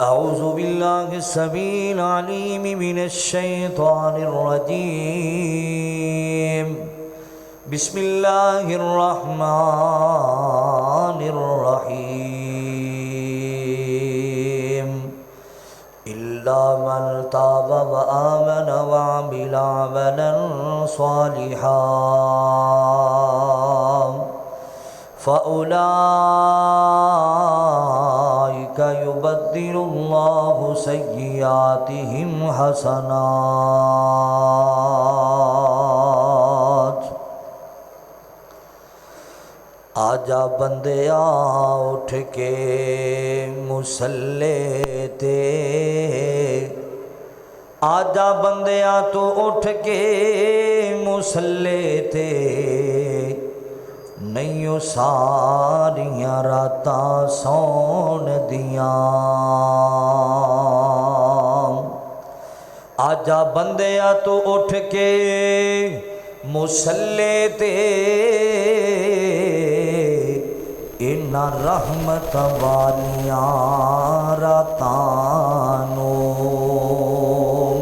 अऊज़ु बिल्लाहि समील अलीम मिनश्शैतानिर्रजीम बिस्मिल्लाहिर्रहमानिर्रहीम इल्ला मन ताबा व आमन व अमिला अमलन सालिहा फ़उलाइका युबद्दिलुल्लाहु सय्यिआतिहिम हसनात। आजा बंदिया उठ के मुसल्ले ते, आजा बंदिया तो उठ के मुसल्ले ते, नहीं सारियां रातां सौन दियां। आजा बंदिया तो उठ के मुसल्ले ते, इन्हां रहमत वालियां रातां नूं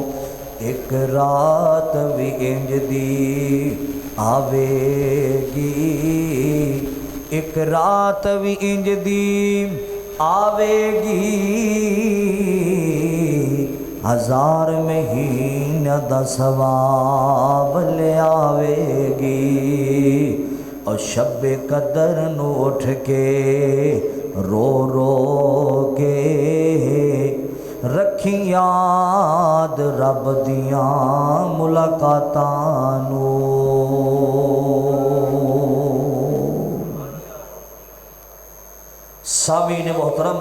एक रात भी इंज दी आवेगी, एक रात भी इंज दी आवेगी, हजार महीना दा सवाब ले आवेगी। और शब्बे कदर नू उठ के रो रो के रखी याद रब दियां मुलाकातां नू। सामीन मोहतरम,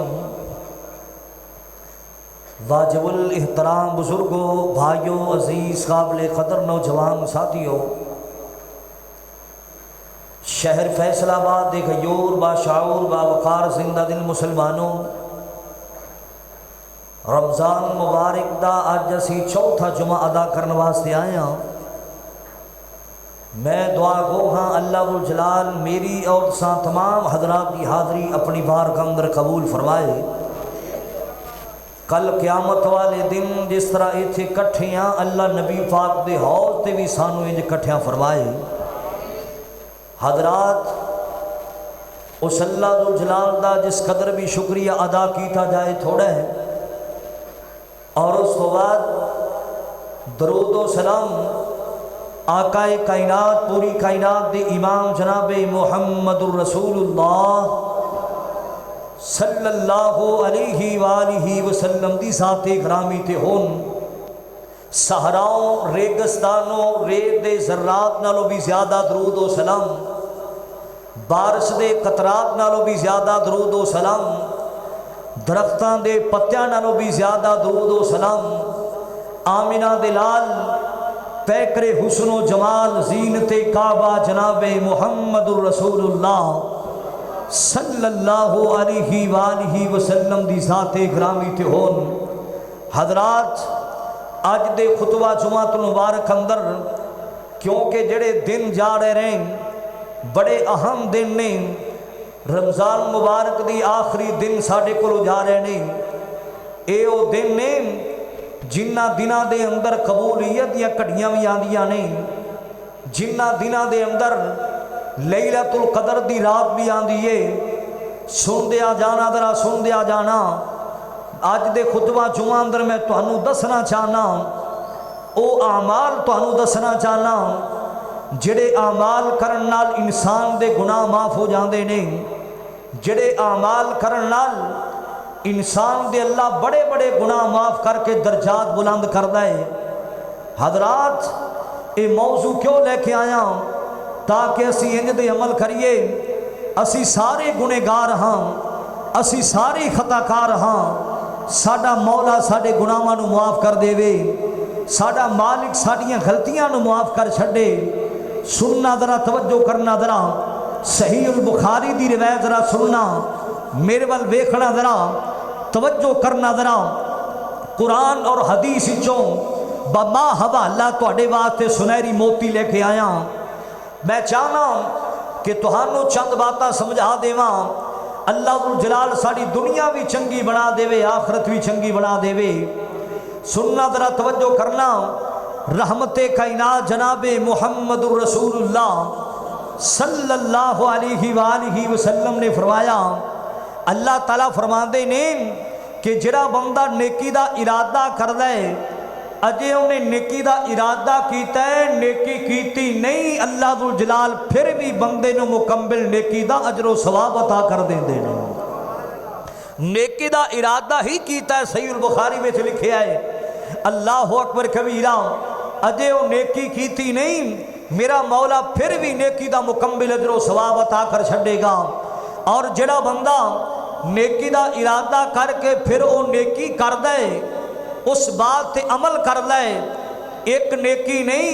वाजिबुल एहतराम बुजुर्गों, भाइयों, अजीज़ काबिल क़दर नौजवान साथियों, शहर फैसलाबाद एक गयूर बाशाऊर बावकार जिंदा दिल मुसलमानों, रमज़ान मुबारक दा अज असी चौथा जुमा अदा करने वास्ते आए हाँ। मैं दुआ गो हाँ अल्लाह वुल जलाल मेरी और सा तमाम हजरात की हाज़री अपनी बारगाह अंदर कबूल फरमाए। कल क़यामत वाले दिन जिस तरह इत्थे कट्ठियां अल्लाह नबी पाक दे हौज़ ते भी सानू इंज कट्ठियां फरमाए। हजरात, उस अल्लाह वुल जलाल दा जिस कदर भी शुक्रिया अदा किया जाए थोड़ा है। और उस तो बाद दरूद व सलाम आकाए कायनात पूरी कायनात दे इमाम जनाबे मुहम्मदुर रसूलुल्लाह सल्लल्लाहु अलैहि वालिहि वसल्लम दी ज़ाते ग्रामी ते होन। सहराओं रेगिस्तानों रेत दे ज़र्रात नालों भी ज़्यादा दरूद व सलाम, बारिश दे कतरात नालों भी ज़्यादा दरूद व सलाम, दरख्तां दे पत्तियां नालों भी ज़्यादा दरूद व सलाम, आमिना दे लाल पैकरे हुस्नो जमाल जीनते काबा जनाबे मुहम्मदुर रसूलुल्लाह सल्लल्लाहु अलैहि वालिहि वसल्लम दी ज़ाते ग्रामी ते होन। हजरात, अज दे खुतबा जुमातुल मुबारक अंदर क्योंकि जेड़े दिन जा रहे बड़े अहम दिन ने, रमज़ान मुबारक दी आखिरी दिन साढ़े को जा रहे हैं। ये वो दिन ने जिन्ना दिनों के अंदर कबूलियत या घड़ियाँ भी आंदियां ने, जिन्ना दिनों के अंदर लैलतुल कदर दी रात भी आंदी है। सुनदिया जाना दरा सुनदिया जाना। अज दे खुतबा जुमा अंदर मैं तुहानू दसना चाहना, वो आमाल तुहानू दसना चाहना जिहड़े आमाल करन नाल इंसान दे गुनाह माफ़ हो जाते हैं, जिहड़े आमाल करन नाल इंसान दे अल्लाह बड़े बड़े गुनाह माफ़ करके दर्जात बुलंद करता है। हजरात, ये मौजू क्यों लेके आया ताकि असी इंज दे अमल करिए। असी सारे गुनेगार हाँ, असी सारे खताकार हाँ। साडा मौला साडे गुनाहां नूं माफ़ कर देवे, साडा मालिक साडियां गलतियां नूं माफ़ कर छड्डे। सुनना जरा, तवज्जो करना जरा, सही उल बुखारी दी रिवायत जरा सुनना, मेरे वाल वेखना जरा, तवज्जो करना जरा। कुरान और हदीस चों बमा हवाला तुहाडे वास्ते सुनहरी मोती लेके आया। मैं चाहना कि तुहानू चंद बातां समझा देवां। अल्लाह दुल जलाल साड़ी दुनिया भी चंगी बना देवे, आखरत भी चंगी बना देवे। सुनना जरा तवज्जो करना, रहमते कायनात जनाबे मुहम्मदुर रसूलुल्लाह सल्लल्लाहु अलैहि वसल्लम ने फरमाया, अल्लाह ताला फरमाते ने कि जिहड़ा बंदा नेकी दा इरादा करदा है, अजे उन्हें नेकी दा इरादा कीता है, नेकी कीती नहीं, अल्लाह दुल जलाल फिर भी बंदे नूं मुकम्मल नेकी दा अजरो सवाब अता कर देंदे ने। नेकी दा इरादा ही कीता है, सही बुखारी में लिखिया है, अल्लाह अकबर कबीरा, अजे वो नेकी कीती नहीं, मेरा मौला फिर भी नेकी दा मुकम्मल अजरो सवाब अता कर छड़ेगा। और जिहड़ा बंदा नेकी दा इरादा करके फिर वो नेकी करदा है, उस बात ते अमल करदा है, एक नेकी नहीं,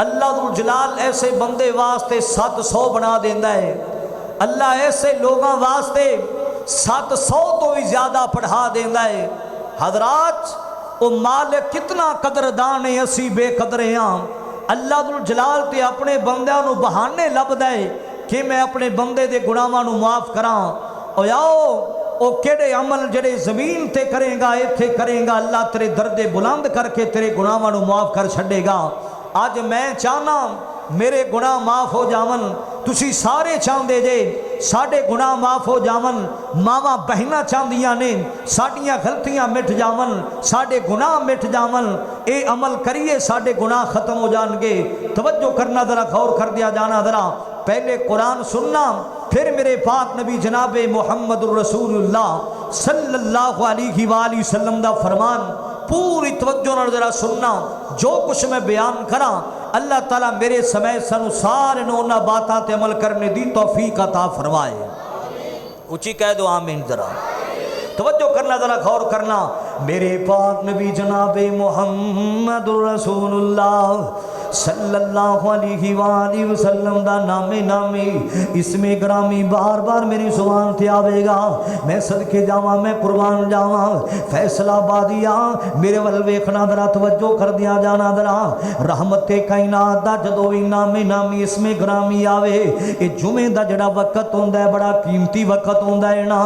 अल्लाह दुल जलाल ऐसे बंदे वास्ते 700 बना देंदा है। अल्लाह ऐसे लोगों वास्ते 700 तो भी ज़्यादा पढ़ा देंदा है। हजरात, वो मालिक कितना कदरदान है, असी बेकदरे हाँ। अल्लाह दुल जलाल ते अपने बंदियां नूं बहाने लभदा है कि मैं अपने बंदे दे गुनाहां नूं माफ़ करां। ओ आओ, ओ केड़े अमल जेड़े ज़मीन ते करेगा, इत्थे करेगा, अल्लाह तेरे दर्दे बुलंद करके तेरे गुनाहां नूं माफ़ कर छड़ेगा। अज मैं चाहना मेरे गुनाह माफ़ हो जावन, तुसी सारे चाहते जे साढ़े गुनाह माफ़ हो जावन, मावां बहना चाहदियां ने साड़ियाँ गलतियां मिट जावन, साढ़े गुनाह मिट जावन। ये अमल करिए, साढ़े गुनाह खत्म हो जाएंगे। तवज्जो करना, ज़रा गौर कर दिया जाना। ज़रा पहले कुरान सुनना, फिर मेरे पाक नबी जनाबे मुहम्मदुर रसूलुल्लाह सल्लल्लाहु अलैहि वसल्लम दा फरमान पूरी तवज्जो नाल ज़रा सुनना। जो कुछ मैं बयान करा, अल्लाह ताला मेरे समय सानू सारे उन्हां बातां ते अमल करने दी तौफीक अता फरमाए। उची कह दो आमीन। जरा तवज्जो करना, ज़रा गौर करना। मेरे पाक नबी जनाबे मुहम्मदुर रसूलुल्लाह सल्लल्लाहु अलैहि वसल्लम दा नामे नामे इसमें ग्रामी बार बार मेरी जुबान ते आवेगा। मैं सदके जावा, मैं कुर्बान जावा। फैसलाबादिया मेरे वल वेखना, जरा तवज्जो कर दिया जाना। जरा रहमते कायनात दा जदों भी नामे नामी इसमें ग्रामी आवे, ये जुमे दा जड़ा वक्त होंदा है, बड़ा कीमती वक्त होंदा है ना।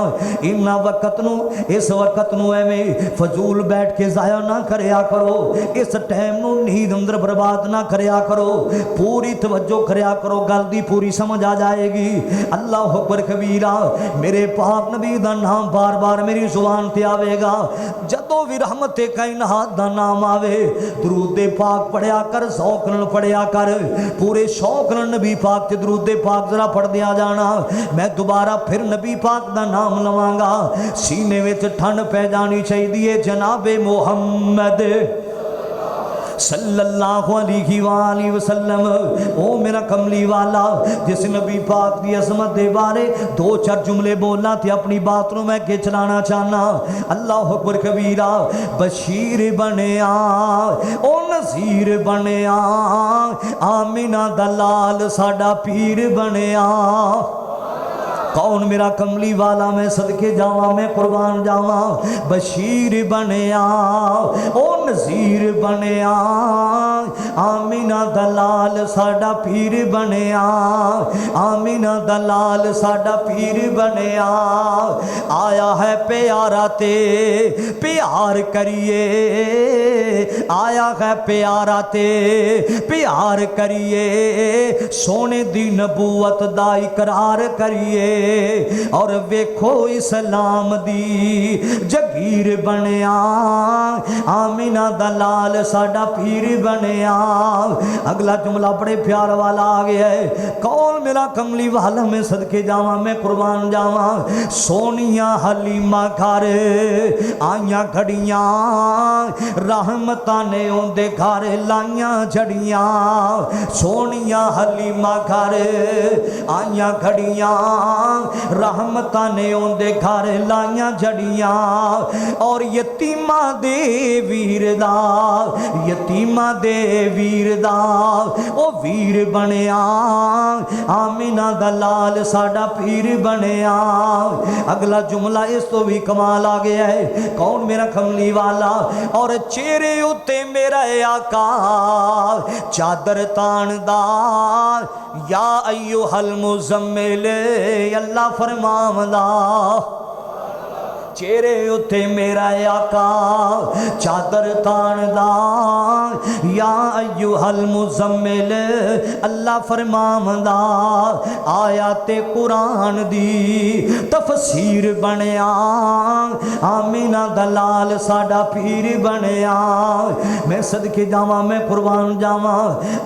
इन्ना वक्त नू, इस वक्त नू एवें फजूल बैठ के जाया ना करया करो। इस टाइम नू नींद अंदर बर्बाद ना करया करो, पूरी तवज्जो करया करो, गल दी पूरी समझ आ जाएगी। अल्लाह अकबर कबीरा, मेरे पाक नबी दा नाम बार बार मेरी जुबान ते आवेगा। जदों भी रहमते कायनात दा नाम आवे, दुरूद पाक पढ़िया कर, शौक नाल पढ़िया कर, पूरे शौक नाल नबी पाक ते दुरूद पाक जरा पढ़ दिया जाना। मैं दोबारा फिर नबी पाक दा नाम लवांगा, सीने विच ठंड पै जानी चाहिए। जनाबे मुहम्मद सल्लल्लाहु अलैहि वसल्लम, ओ मेरा कमली वाला, जिस नबी पाक की अजमत दे बारे दो चार जुमले बोलना ते अपनी बात नूं मैं के चलाना चाहना। अल्लाह अकबर कबीरा, बशीर बनिया, ओ नज़ीर बनिया, आमिना दा लाल साडा पीर बनिया। कौन मेरा कमली वाला, मैं सदके जावा, मैं कुर्बान जावा। बशीर बनिया, ओ नज़ीर बनिया, आमिना दलाल साडा पीर बनिया, आमिना दलाल साडा पीर बनिया। आया है प्यारा ते प्यार करिए, आया है प्यारा ते प्यार करिए, सोने दी नबूवत दा इकरार करिए। और वेखो इस्लाम दी जगीर बनिया, आमिना दलाल साडा पीर बनिया। अगला जुमला बड़े प्यार वाला आ गया है। कौन मेरा कमली वाला, मैं सदके जावा, मैं कुर्बान जावा। सोनिया हलीमा घर आइया घड़ियां, रहमतां ने उनदे घर लाइया जड़ियां। सोनिया हलीमा घर आइया घड़ियां, रहमतां ने उनदे घर लाइया जड़ियां। और यतीमा दे वीर दा, यतीमा दे वीर दा ओ वीर बनया, आमिना दा लाल साडा पीर बनया। अगला जुमला इस तो भी कमाल आ गया है, कौन मेरा कमली वाला, और चेहरे उत्ते मेरा आका चादर तानदा, या अय्युहल मुज़म्मिल अल्लाह फरमावदा, चेहरे उत्ते मेरा आका चादर तानदा, या अय्युहल मुज़म्मिल अल्लाह फरमावदा। आयाते कुरान दी तफसीर बनया, आमिना दलाल साडा पीर बनया। मैं सदके जावा, मैं कुर्बान जावा,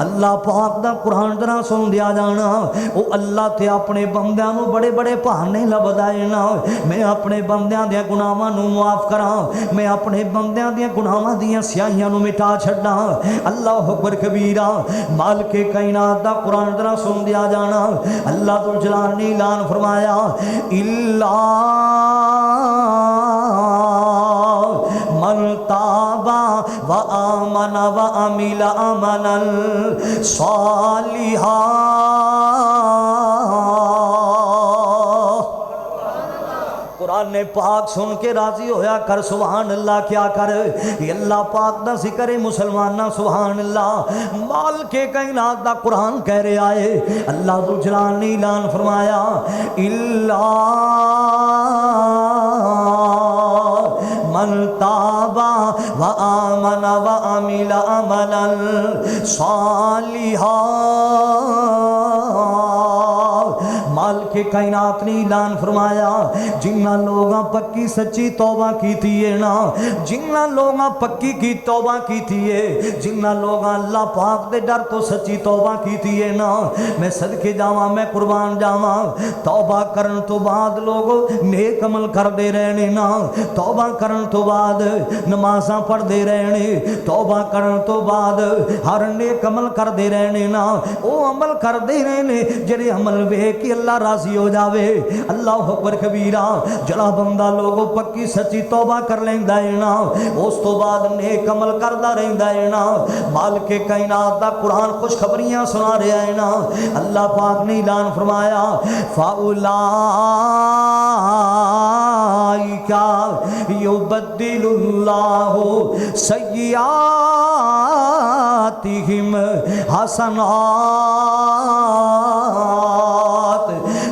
अल्लाह पाक दा कुरान जरा सुन दिया जाना। वो अल्लाह ते अपने बंदियां नूं बड़े बड़े बहाने लभदा है ना। मैं अपने बंदियां दे गुनाहां नूं माफ करा, मैं अपने बंदियां दे गुनाहां दियां स्याहियां नूं मिटा छड्डा। अल्लाह अकबर कबीरा, मालिके कायनात दा कुरान जरा सुन दिया जाना। अल्लाह तुल जलाल ने ऐलान फरमाया, इल्ला मन ताबा व आमना व अमिला अमलन सालिहा। कुरान ने पाक सुन के राजी होया कर, सुभान अल्लाह। क्या कर, अल्लाह पाक दा जिक्र है मुसलमाना, सुभान अल्लाह। माल के कायनात दा कुरान कह रहा है, अल्लाह जुल जलाल ने ऐलान फरमाया, इल्ला मन ताबा व आमना व अमिला अमलन सालिहा। माल के कायनात ने ऐलान फरमाया, जिन्ना लोगा पक्की सच्ची तौबा की थी है ना, जिन्ना लोगा पक्की की तौबा की थी है, जिन्ना लोगा अल्लाह पाक दे डर तो सच्ची तौबा की थी है ना, मैं सदके जावा, मैं कुर्बान जावा। तौबा करन तो बाद लोग नेक अमल करते रहने ना, तौबा करन तो बाद नमाज़ां पढ़ते रहने, तौबा करन तो बाद हर नेक अमल करते रहने ना। वो अमल करते रहने जेड़े अमल वेख के अल्लाह राजी हो जावे। अल्लाह अकबर कबीरा, जड़ा बंदा लोगों पक्की सच्ची तौबा कर लेंदा है ना, उस तो बाद नेक अमल करदा रहिंदा है ना। माल के कायनात दा कुरान खुशखबरियां सुना रहा है ना। अल्लाह पाक ने ऐलान फरमाया, फाउलाइका युबद्दिलुल्लाहु सय्यातिहिम हसनात।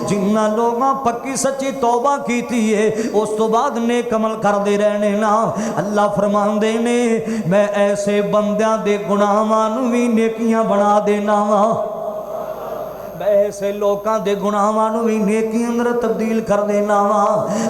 जिन्ना लोगा पक्की सच्ची तौबा की थी है, उस तो बाद नेक अमल करते रहने ना। अल्लाह फरमांदे ने, मैं ऐसे बंदियां दे गुनाहां नूं भी नेकियां बना देना वा, मैं ऐसे लोगों के गुनाहां नूं भी नेकी अंदर तब्दील कर देना वा।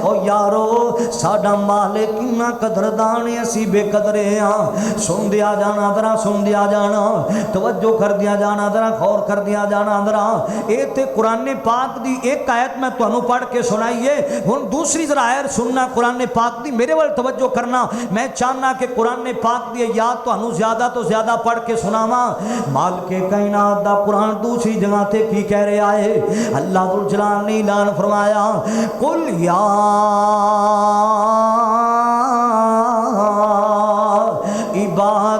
और यारो साडा मालिक कितना कदरदान है, असी बेकदरे हाँ। सुन दिया जाना दरा, सुन दिया जाना, तवज्जो कर दिया जाना दरा, गौर कर दिया जाना दरा। ये तो कुरान पाक दी एक आयत मैं तुहानू पढ़ के सुनाइए, हुण दूसरी जरा आयत सुनना कुरान पाक दी, मेरे वाल तवज्जो करना। मैं चाहना कि कुरान पाक दी याद तुहानू ज्यादा तो ज्यादा पढ़ के सुनावा। माल के कायनात दा कुरान दूसरी जगह ते की कह रहा है, अल्लाह जुल जलाल ने ऐलान फरमाया, कुल या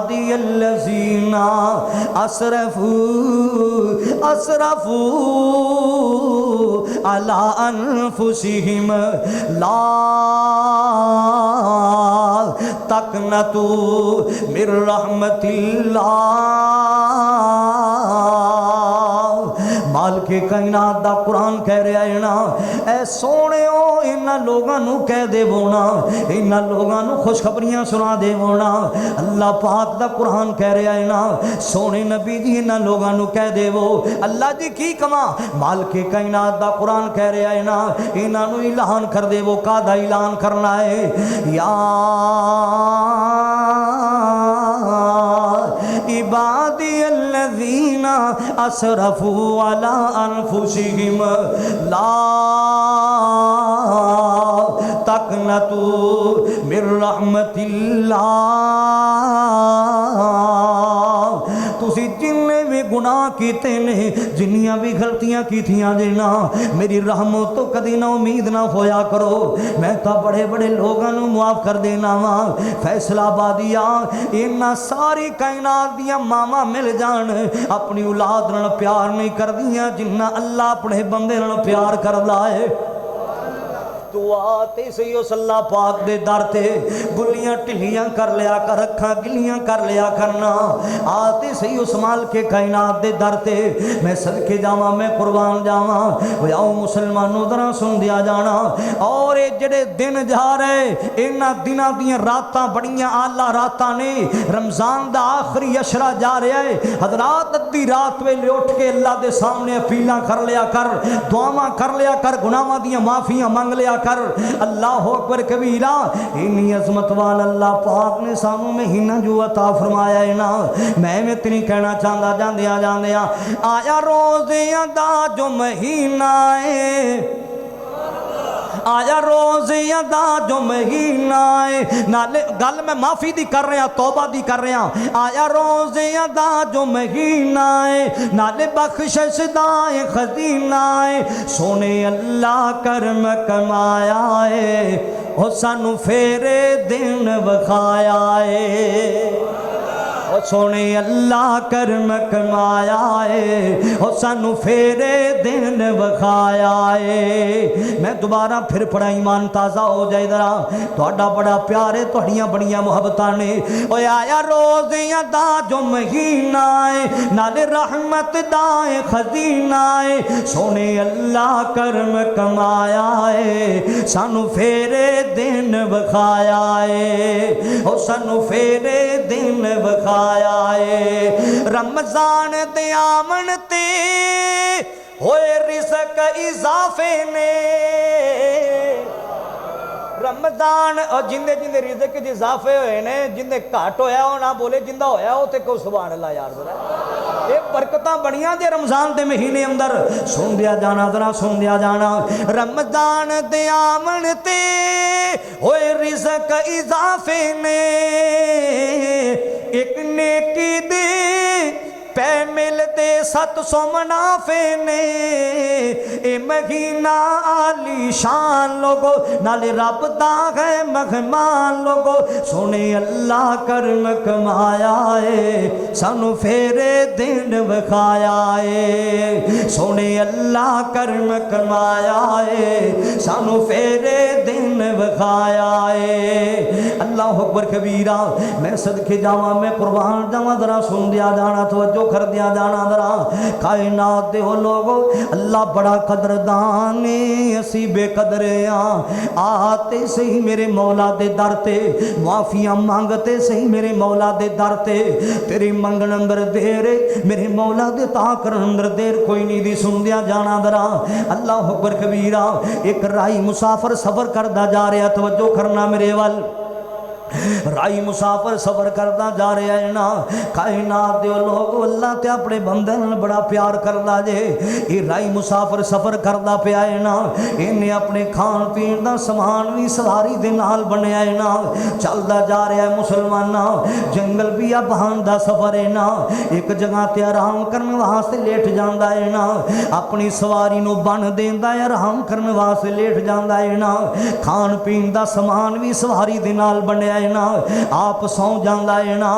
इबादियल्लज़ीना असरफू अला अनफुसिहिम ला तक़नतू मिर रहमतिल्लाह। माल के कायनात दा कुरान कह रहा है ना, ऐ सोहणिओ इन्हां लोगां नूं कह देवो ना, इन्हां लोगां नूं खुशखबरियां सुना देवो ना। अल्लाह पाक दा कुरान कह रहा है ना, सोहणे नबी जी इन्हां लोगां नूं कह देवो। अल्लाह जी की कमा, माल के कायनात दा कुरान कह रहा है ना, इन्हां नूं ऐलान कर देवो। कादा ऐलान करना है, या इबादियल्लज़ीना असरफू अला अनफुसिहिम ला तक़नतू मिर रहमतिल्लाह। तुसी जिन्ने भी गुनाह कीते ने, जिन्नियां भी गलतियां कीतियां जे ना, मेरी रहमत तो कदी ना उम्मीद ना होया करो। मैं तो बड़े बड़े लोगों को मुआफ कर देना वा। फैसलाबादिया इन्ना सारी कायनात दियां मामा मिल जान, अपनी औलाद नाल प्यार नहीं करदियां जिन्ना अल्लाह अपने बंदे नाल प्यार करदा है। तू आते सही उस अल्लाह पाक दे दर ते गुलियां ढिलियां कर लिया कर, अखा गिलियां कर लिया करना। आते सही उस माल के कायनात दे दर ते मैं सदके जावा, मैं कुर्बान जावा। आओ मुसलमानों जरा सुन दिया जाना। और ये जेड़े दिन जा रहे, इन्हां दिनां दियां रातां बड़ियां आला रातां ने। रमजान दा आखिरी अशरा जा रहा है। हजरात अद्धी रात वेले उठ के अल्लाह दे सामने अपीलां कर लिया कर, दुआवां कर लिया कर, गुनाहां दियां माफियां मंग लिया कर। अल्लाह अकबर कबीरा। इन्नी अजमत वाल अल्लाह पाक ने सानू महीना जो अता फरमाया है ना, मैं इतनी कहना चाहता जांदिया जांदिया, आया रोज़ियां दा जो महीना है, आया रोज़ियां दा जो महीना है। नाले गल मैं माफ़ी दी कर रहा, तौबा दी कर रहा। आया रोज़ियां दा जो महीना है, नाले बख्शिश दा खजीना है। सोने अल्लाह करम कमाया है, और सानू फेरे दिन विखाया है। और सोने अल्लाह करम कमाया है, और सानू फेरे दिन विखाया है। मैं दोबारा फिर पढ़ा, ईमान ताज़ा हो जाए जरा। तुहाडा बड़ा प्यार है, तुहाडियां बड़ियां मुहब्बतां ने। ओए आया रोज़ियां दा जो महीना है, नाले रहमत दा खजीना है। सोने अल्लाह करम कमाया है, सानू फेरे दिन विखाया है, और सानू फेरे दिन विखाया है। रमजान दे आमन ते होए रिज़्क इजाफे ने। रमजान और जिंदे जिंदे रिज़्क च इजाफे होए ने, जिंदे घट होया वो ना बोले, जिंदा होया वो ते को सुभान अल्लाह यार। जरा ये बरकतां बड़ियां जे रमजान दे महीने अंदर। सुन दिया जाना जरा, सुन दिया जाना। रमजान दे आमन ते होए रिज़्क इजाफे ने, एक नेकी दे पै मिलते 700 मुनाफे ने। ए महीना आली शान लोगो, नाले रब दा है मेहमान लोगो। सोने अल्लाह करम कमाया है, सानू फेरे दिन विखाया है। सोने अल्लाह करम कमाया है, सानू फेरे दिन विखाया है। अल्लाह अकबर कबीरा। मैं सदके जावा, मैं कुर्बान जावा, जरा सुन दिया जाना, तवज्जो कर दिया जाना जरा। कायनात दे हो लोगो, अल्लाह बड़ा कदरदान है, असी बेकदरे आते सही मेरे मौला दे दर ते, माफियां मांगते सही मेरे मौला दे दर ते। तेरी मंगण अंदर देर, मेरे मौला दे ताकरन अंदर देर कोई नहीं दी। सुन दिया जाना जरा। अल्लाह अकबर कबीरा। एक राही मुसाफिर सफर करदा जा रहा, तवज्जो करना मेरे वाल। राही मुसाफिर सफर करता जा रहा है ना। कायनात दे लोग, अल्लाह ते अपने बंदे नाल बड़ा प्यार करदा जे। ये राही मुसाफिर सफर करदा पिया है ना, इन्हें अपने खान पीन का समान भी सवारी दे नाल बनया है ना। चलदा जा रहा है मुसलमाना, जंगल भी आ बहान दा सफर है ना। एक जगह ते आराम करने वास्ते लेट जाता है ना, अपनी सवारी नूं बन देंदा है, आराम करने वास्ते लेट जाता है ना। खान पीन का समान भी सवारी दे नाल बनया है ना, आप सौ जाता है ना।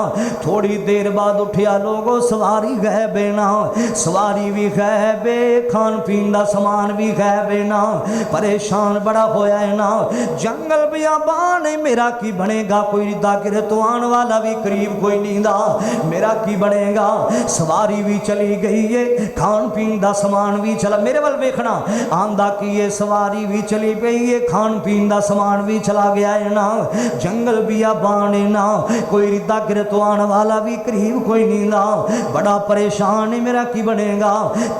थोड़ी देर बाद उठिया लोगो, सवारी गायब है ना, सवारी भी गायब है, खान पीन का समान भी गायब है ना। परेशान बड़ा होया है ना। जंगल बियाबान है, मेरा की बनेगा, कोई दागिर तो आने वाला भी करीब कोई नहीं दा, मेरा की बनेगा। सवारी भी चली गई है, खान पीन का समान भी चला। मेरे वाल वेखना आंदा की ये सवारी भी चली गई है, खान पीन का समान भी चला गया है ना। जंगल बियाबान है ना, कोई दागिर तो आने वाला भी करीब कोई नहीं दा, बड़ा परेशान है, मेरा की बनेगा।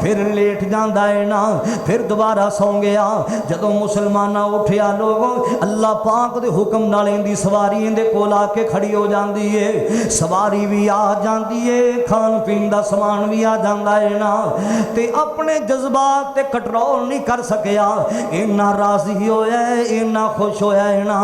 फिर लेट जाता है ना, फिर दोबारा सौ गया। जदों मुसलमाना उठिया लोगों, अल्लाह पाक दे हुक्म नाल इंदी सवारी इंदे कोल आके खड़ी हो जाती है। सवारी भी आ जाती है, खान पीन का समान भी आ जाता है ना। ते अपने जज्बात ते कंट्रोल नहीं कर सकिया, इन्ना राजी होया है, इन्ना खुश होया है ना।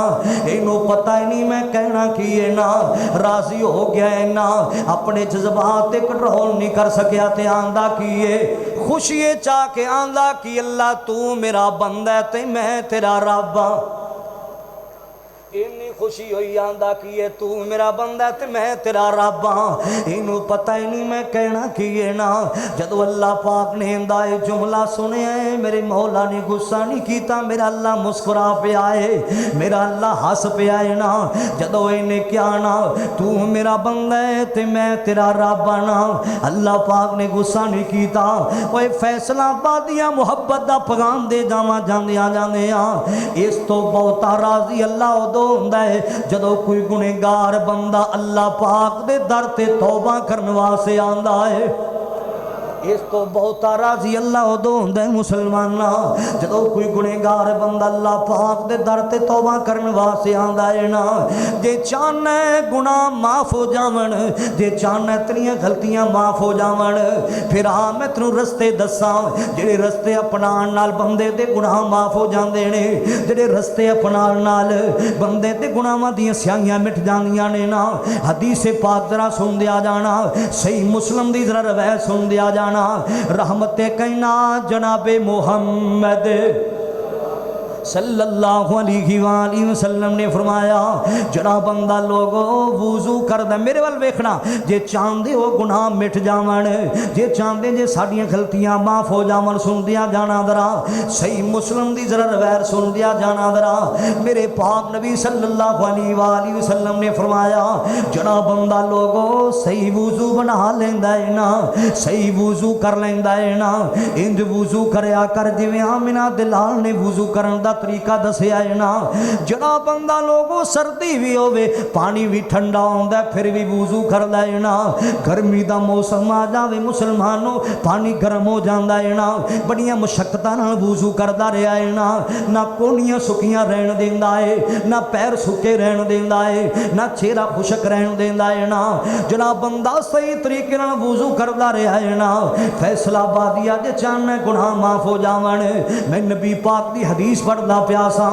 इनू पता ही नहीं मैं कहना की है ना, राजी हो गया है ना, अपने जज्बात ते कंट्रोल नहीं कर सकिया ते आंदा की है, खुशी चाह के आंदा कि अल्लाह तू मेरा बंदा है ते मैं तेरा रब हाँ। इन्नी खुशी हुई आंदा कि ये तू मेरा बंदा ते मैं तेरा रब हाँ। इनू पता ही नहीं मैं कहना की है ना, जदों अल्लाह पाक ने इंदा ये जुमला सुनिया है, मेरे मौला ने गुस्सा नहीं किया, मेरा अल्लाह मुस्कुरा पे आए, मेरा अल्लाह हस पे आए ना। जदों इन्हें क्या ना तू मेरा बंदा है ते मैं तेरा रब ना, अल्लाह पाक ने गुस्सा नहीं किया। ओए फैसलाबादियां मुहब्बत दा पैगाम दे जावां जांदियां जांदियां, इस तो बहुता राजी अल्लाह उदों हुंदा है जदों कोई गुनेगार बंदा अल्लाह पाक दे दर ते तौबा करने वास्ते आंदा है। इस तो बहुता राजी अल्लाह उदों हुंदा है मुसलमाना जदों कोई गुनेगार बंदा अल्लाह पाक दे दर ते तौबा करने वास्ते आंदा है ना। जे चाहना है गुनाह माफ हो जावन, जे चाहना है तेरियां गलतियां माफ हो जावन, फिर आ मैं तैनूं रस्ते दसां जेड़े रस्ते अपनाण नाल बंदे दे गुनाह माफ हो जांदे ने, जेड़े रस्ते अपनाण नाल बंदे दे गुनाहां दीयां स्याहियां मिट जांदियां ने ना। हदीस पाक जरा सुन दिया जाना, सही मुस्लिम दी जरा रवायत सुन दिया जाना। रहमते कहना जनाबे मोहम्मद सल्लल्लाहु अलैहि वसल्लम ने फरमाया, जरा बंदा लोगो वुजू करदा, मेरे वाल वेखना, जे चाहते हो गुनाह मिट जावन, जे चाहते जे साडियां गलतियां माफ हो जावन, सुन दिया जाना जरा सही मुस्लिम दी जरा रवायत सुन दिया जाना जरा। मेरे पाक नबी सल्लल्लाहु अलैहि वसल्लम ने फरमाया, जरा बंदा लोगो सही वुजू बना लेंदा है ना, सही वुजू कर लेंदा है ना, इंज वुजू करया कर जिवें आमिना दे लाल ने वुजू करन दा तरीका दसिया है ना। जड़ा बंदा लोगों सर्दी भी होवे पानी भी ठंडा होंदा फिर भी वुजू करदा है ना, गर्मी दा मौसम आ जावे मुसलमानों पानी गर्म हो जांदा है ना, बड़ियां मुशक्कतां नाल वुजू करदा रहा है ना, ना कोहनियां सुखियां रहन देंदा है, ना पैर सुके रहन देंदा है, ना चेहरा खुशक रहन देंदा है ना। जड़ा बंदा सही तरीके नाल वुजू करदा रहा है ना, फैसलाबादिया जे चाहना गुनाह माफ हो जावन। मैं नबी पाक दी हदीस पढ़ प्यासा,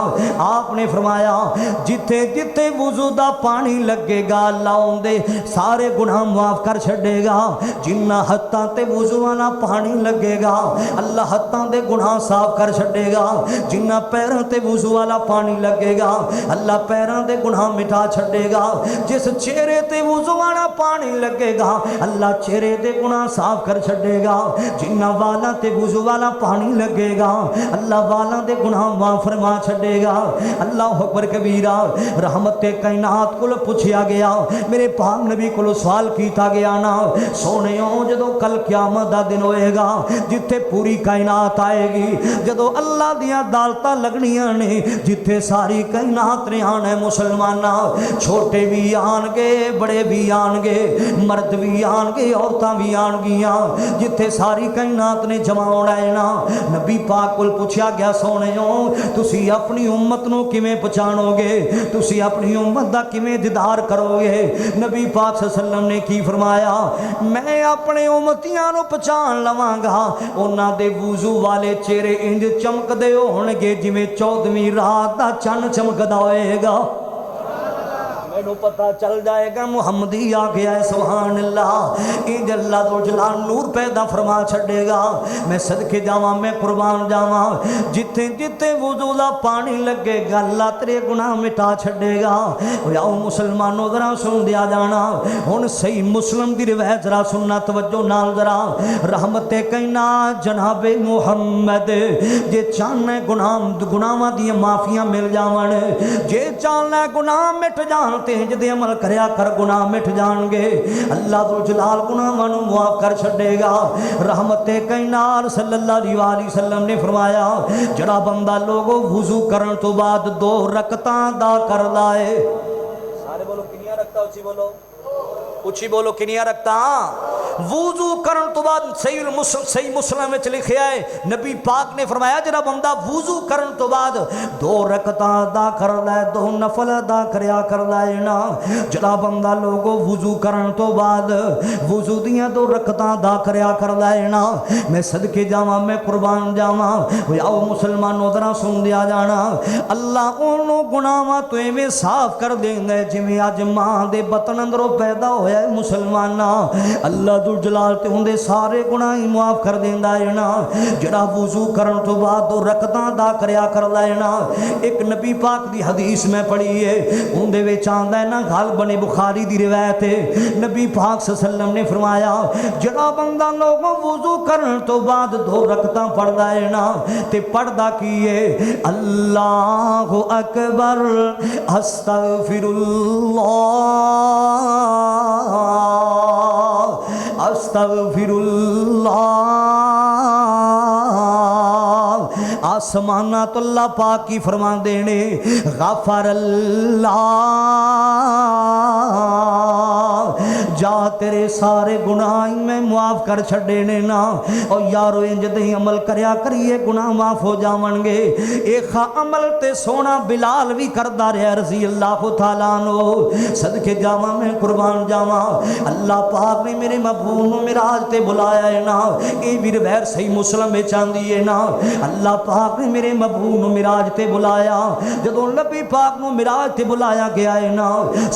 आपने फरमाया जिथे जिथे वुजू दा पानी लगेगा अल्लाह उंदे सारे गुनाह माफ कर छड़ेगा। जिन्ना हत्थां ते वुजू वाला पानी लगेगा अल्लाह हत्थां दे गुनाह साफ कर छड़ेगा, जिन्ना पैरों ते वुजू वाला पानी लगेगा अल्लाह पैरों दे गुनाह मिटा छड़ेगा, जिस चेहरे ते वुजू वाला पानी लगेगा अल्लाह चेहरे दे गुनाह साफ कर छड़ेगा, जिन्ना वाला ते वुजू वाला पानी लगेगा अल्लाह वाला दे गुनाह माफ फरमा छड़ेगा। अल्लाह अकबर कबीरा। रहमते कायनात को पूछा गया, मेरे पाक नबी को सवाल किया गया ना, सोने जदों कल क़यामत दा दिन होएगा जिथे पूरी कायनात आएगी, जदों अल्लाह दियां अदालतां लगनियां ने, जिथे सारी कायनात ने आना मुसलमाना, छोटे भी आनगे बड़े भी आनगे, मर्द भी आनगे औरतां भी आनगियां, जिथे सारी कायनात ने जमा होना है ना। नबी पाक को पूछा गया, सोने तुसी अपनी उम्मत नूं किवें पछाणोगे, तुसी अपनी उम्मत दा किवें दीदार करोगे। नबी पाक सल्लल्लाहु अलैहि वसल्लम ने की फरमाया, मैं अपने उम्मतियां नूं पछाण लवांगा उन्हां दे वुजू वाले चेहरे इंज चमकदे होणगे जिवें 14वीं रात दा चन्न चमकदा होएगा। मैनू पता चल जाएगा मुहम्मदी आ गया है, सुभान अल्लाह। इंज अल्लाह तो जलाल नूर पैदा फरमा छड़ेगा। मैं सदके जावां, मैं कुर्बान जावां, जिथे जिथे वुजू दा पानी लगेगा अल्लाह तेरे गुनाह मिटा छड़ेगा। आओ मुसलमानों जरा सुन दिया जाना, हुण सही मुस्लिम की रिवायत जरा सुनना तवज्जो नाल जरा। रहमते कहना जनाबे मुहम्मद, जे चाहना गुनाहां दी माफियां मिल जावन, जे चाहना गुनाह मिट जान तेज दे अमल करया कर, गुनाह मिट जाएंगे, अल्लाह तो जलाल गुनाहां नूं मुआफ कर छड़ेगा। रहमते कायनात सल्लल्लाहु अलैहि वसल्लम ने फरमाया, जड़ा बंदा लोगो वुजू करन तो बाद 2 रकतां अदा करदा है, सारे बोलो किनियां रकतां, उची बोलो, उची बोलो किनियां रकतां, वुजू करन तो बाद सही मुस्लिम में लिखा है नबी पाक ने फरमाया जरा बंदा वुजू करन तो बाद 2 रकअत अदा कर लै 2 नफल अदा करया कर लेना। जरा बंदा लोगो वुजू करन तो बाद वुजू दियां 2 रकअत अदा करया कर लेना। मैं सदके जावां मैं कुर्बान जावां। आओ मुसलमानों जरा सुन दिया जाना अल्लाह ओनू गुनाहां तो इवें साफ कर देंदा है जिवें अज मां दे बतन अंदरों पैदा होया है मुसलमाना। अल्लाह दुल जलाल ते उहदे सारे गुनाह ही माफ कर देंदा है ना। जरा वुजू करन तो बाद 2 रकअत अदा करया कर लेना। एक नबी पाक दी हदीस में पढ़ी है उहदे विच आंदा है ना गल बने बुखारी दी रिवायत है नबी पाक सल्लल्लाहु अलैहि वसल्लम ने फरमाया जरा बंदा लोगों वुजू करन तो बाद 2 रकअतां पढ़दा है ना ते पढ़दा की है अल्लाहु अकबर अस्तगफिरुल्लाह अस्तगफिरुल्लाह। आसमाना तो अल्लाह पाक की फरमा देने गफर अल्लाह जा तेरे सारे गुनाह मैं मुआफ कर छड़े ने ना। और यारो इंज दे अमल करया करिए गुनाह माफ हो जावणगे। एक अमल ते सोना बिलाल भी करदा रहा रज़ी अल्लाह तआला नो। सदके जावां मैं कुर्बान जावां अल्लाह पाक ने मेरे महबूब नूं मिराज ते बुलाया है ना। ये भी रिवायत सही मुस्लिम में आंदी है ना। अल्लाह पाक ने मेरे महबूब नूं मिराज ते बुलाया। जदों नबी पाक नूं मिराज ते बुलाया गया है ना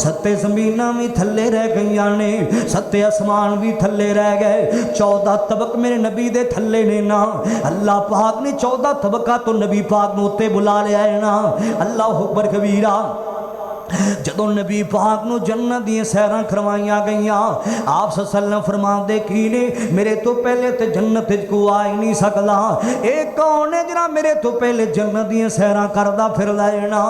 7 ज़मीनां भी थल्ले रह गईयां ने 7 आसमान भी थल्ले रह गए। 14 तबक मेरे नबी दे थल्ले ने ना। अल्लाह पाक ने 14 तबका तो नबी पाक नूं उत्ते बुला लिया है ना। अल्लाह अकबर कबीरा। जदों नबी पाक नूं जन्नत दी सैरां करवाइयां गईयां आप सल्लल्लाहु फरमांदे की ने मेरे तो पहले ते जन्नत च कोई आ ही नहीं सकदा। एक कौन है जरा मेरे तो पहले जन्नत दी सैरां करदा फिर लेना।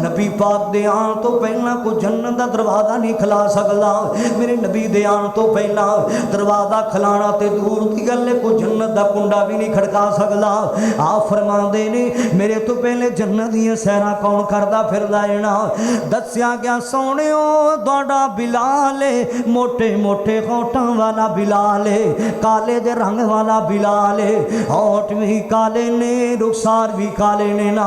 नबी पाक दे आन तो पहला कोई जन्नत दा दरवाजा नहीं खिला सकदा। मेरे नबी दे आन तो पहला दरवाजा खिलाना ते दूर दी गल है कोई जन्नत दा कुंडा भी नहीं खड़का सकदा। आप फरमांदे ने मेरे तो पहले जन्नत दी सैरां कौन करदा फिर लेना। दस्या गया सोनियो तुहाडा बिलाल है मोटे मोटे होठां वाला बिलाल है काले दे रंग वाला बिलाल है। होठ भी काले ने रुखसार भी काले ने ना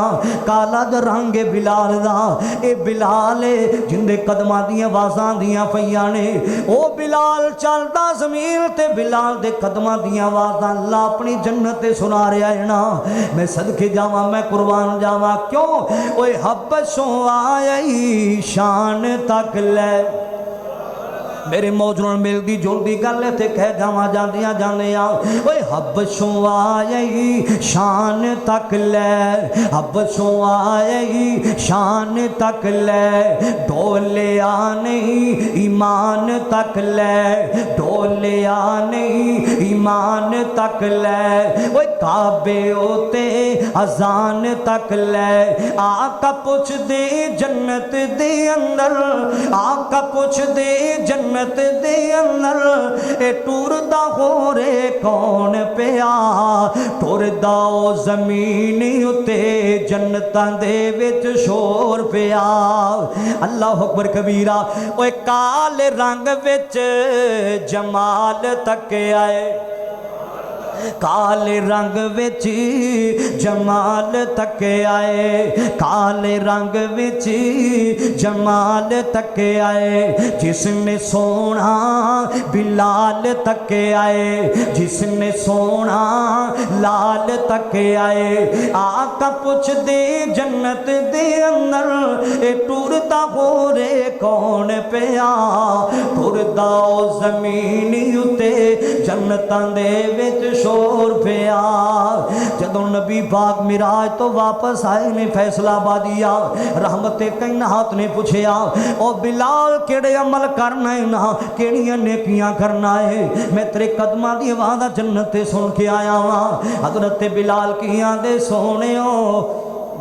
काला दा रंग है बिलाल दा। ए बिलाल है जिंदे कदमां दी आवाज़ां दियां पईयां ने। ओ बिलाल चलदा ज़मीन ते बिलाल दे कदमां दी आवाज़ां अल्लाह अपनी जन्नत ते सुना रहा है ना। मैं सदके जावां मैं कुर्बान जावां क्यों ओए हबशों आई शान तक ले। मेरे मौजूद मिलती जुलती गल ते कह जावा जांदियां जांदियां ओए हबशों आई शान तक ले हबशों आई शान तक ले डोलिया नहीं ईमान तक ले डोलिया नहीं ईमान तक ले ओए काबे ओते अजान तक ले आका पुछ दे जन्नत दे अंदर आका पुछ दे जन्नत दे अंदर ए टुरदा हो रे कौन पिया टुरदा ओ जमीन उते जन्नतां दे विच शोर पिया। अल्लाह अकबर कबीरा। ओए काले रंग विच जमाल तक आए काले रंग विच जमाल तक आए काले रंग विच जमाल तक आए जिसने सोना बिलाल तक आए जिसने सोना लाल तक आए आका पुछ दे जन्नत दे अंदर ए टुरदा हो रे कौन पिया टुरदा ओ जमीन उते जन्नतां दे विच शोर पिया। जदों नबी पाक मिराज तो वापस आए ने फैसलाबादिया रहमत कायनात ने पूछया ओ बिलाल केड़े अमल करना है ना केड़ियां नेकियां करना है मैं तेरे कदमां दी आवाज़ जन्नत ते सुन के आया वां। हज़रत बिलाल की आंदे सोहणियो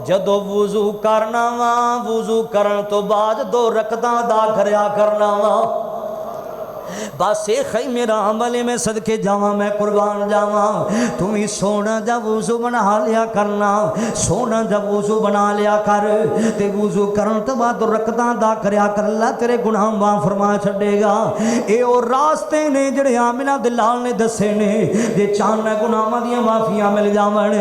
जदों वुजू करना वा वुजू करन तो बाद 2 रकअतां अदा करया करना वा बस ये खई मेरा अमल है, मैं सदके जावा, मैं कुर्बान जावा। तुम ही सोना जब वुजू बना लिया करना, सोना जब वुजू बना लिया कर, ते वुजू करन तो बाद रकतां दा करया कर, अल्लाह तेरे गुनाह माफ फरमा छड़ेगा। ये और रास्ते ने जिहड़े आमिना दे लाल ने दसे ने, जे चाहना गुनाहां दी माफियां मिल जावन।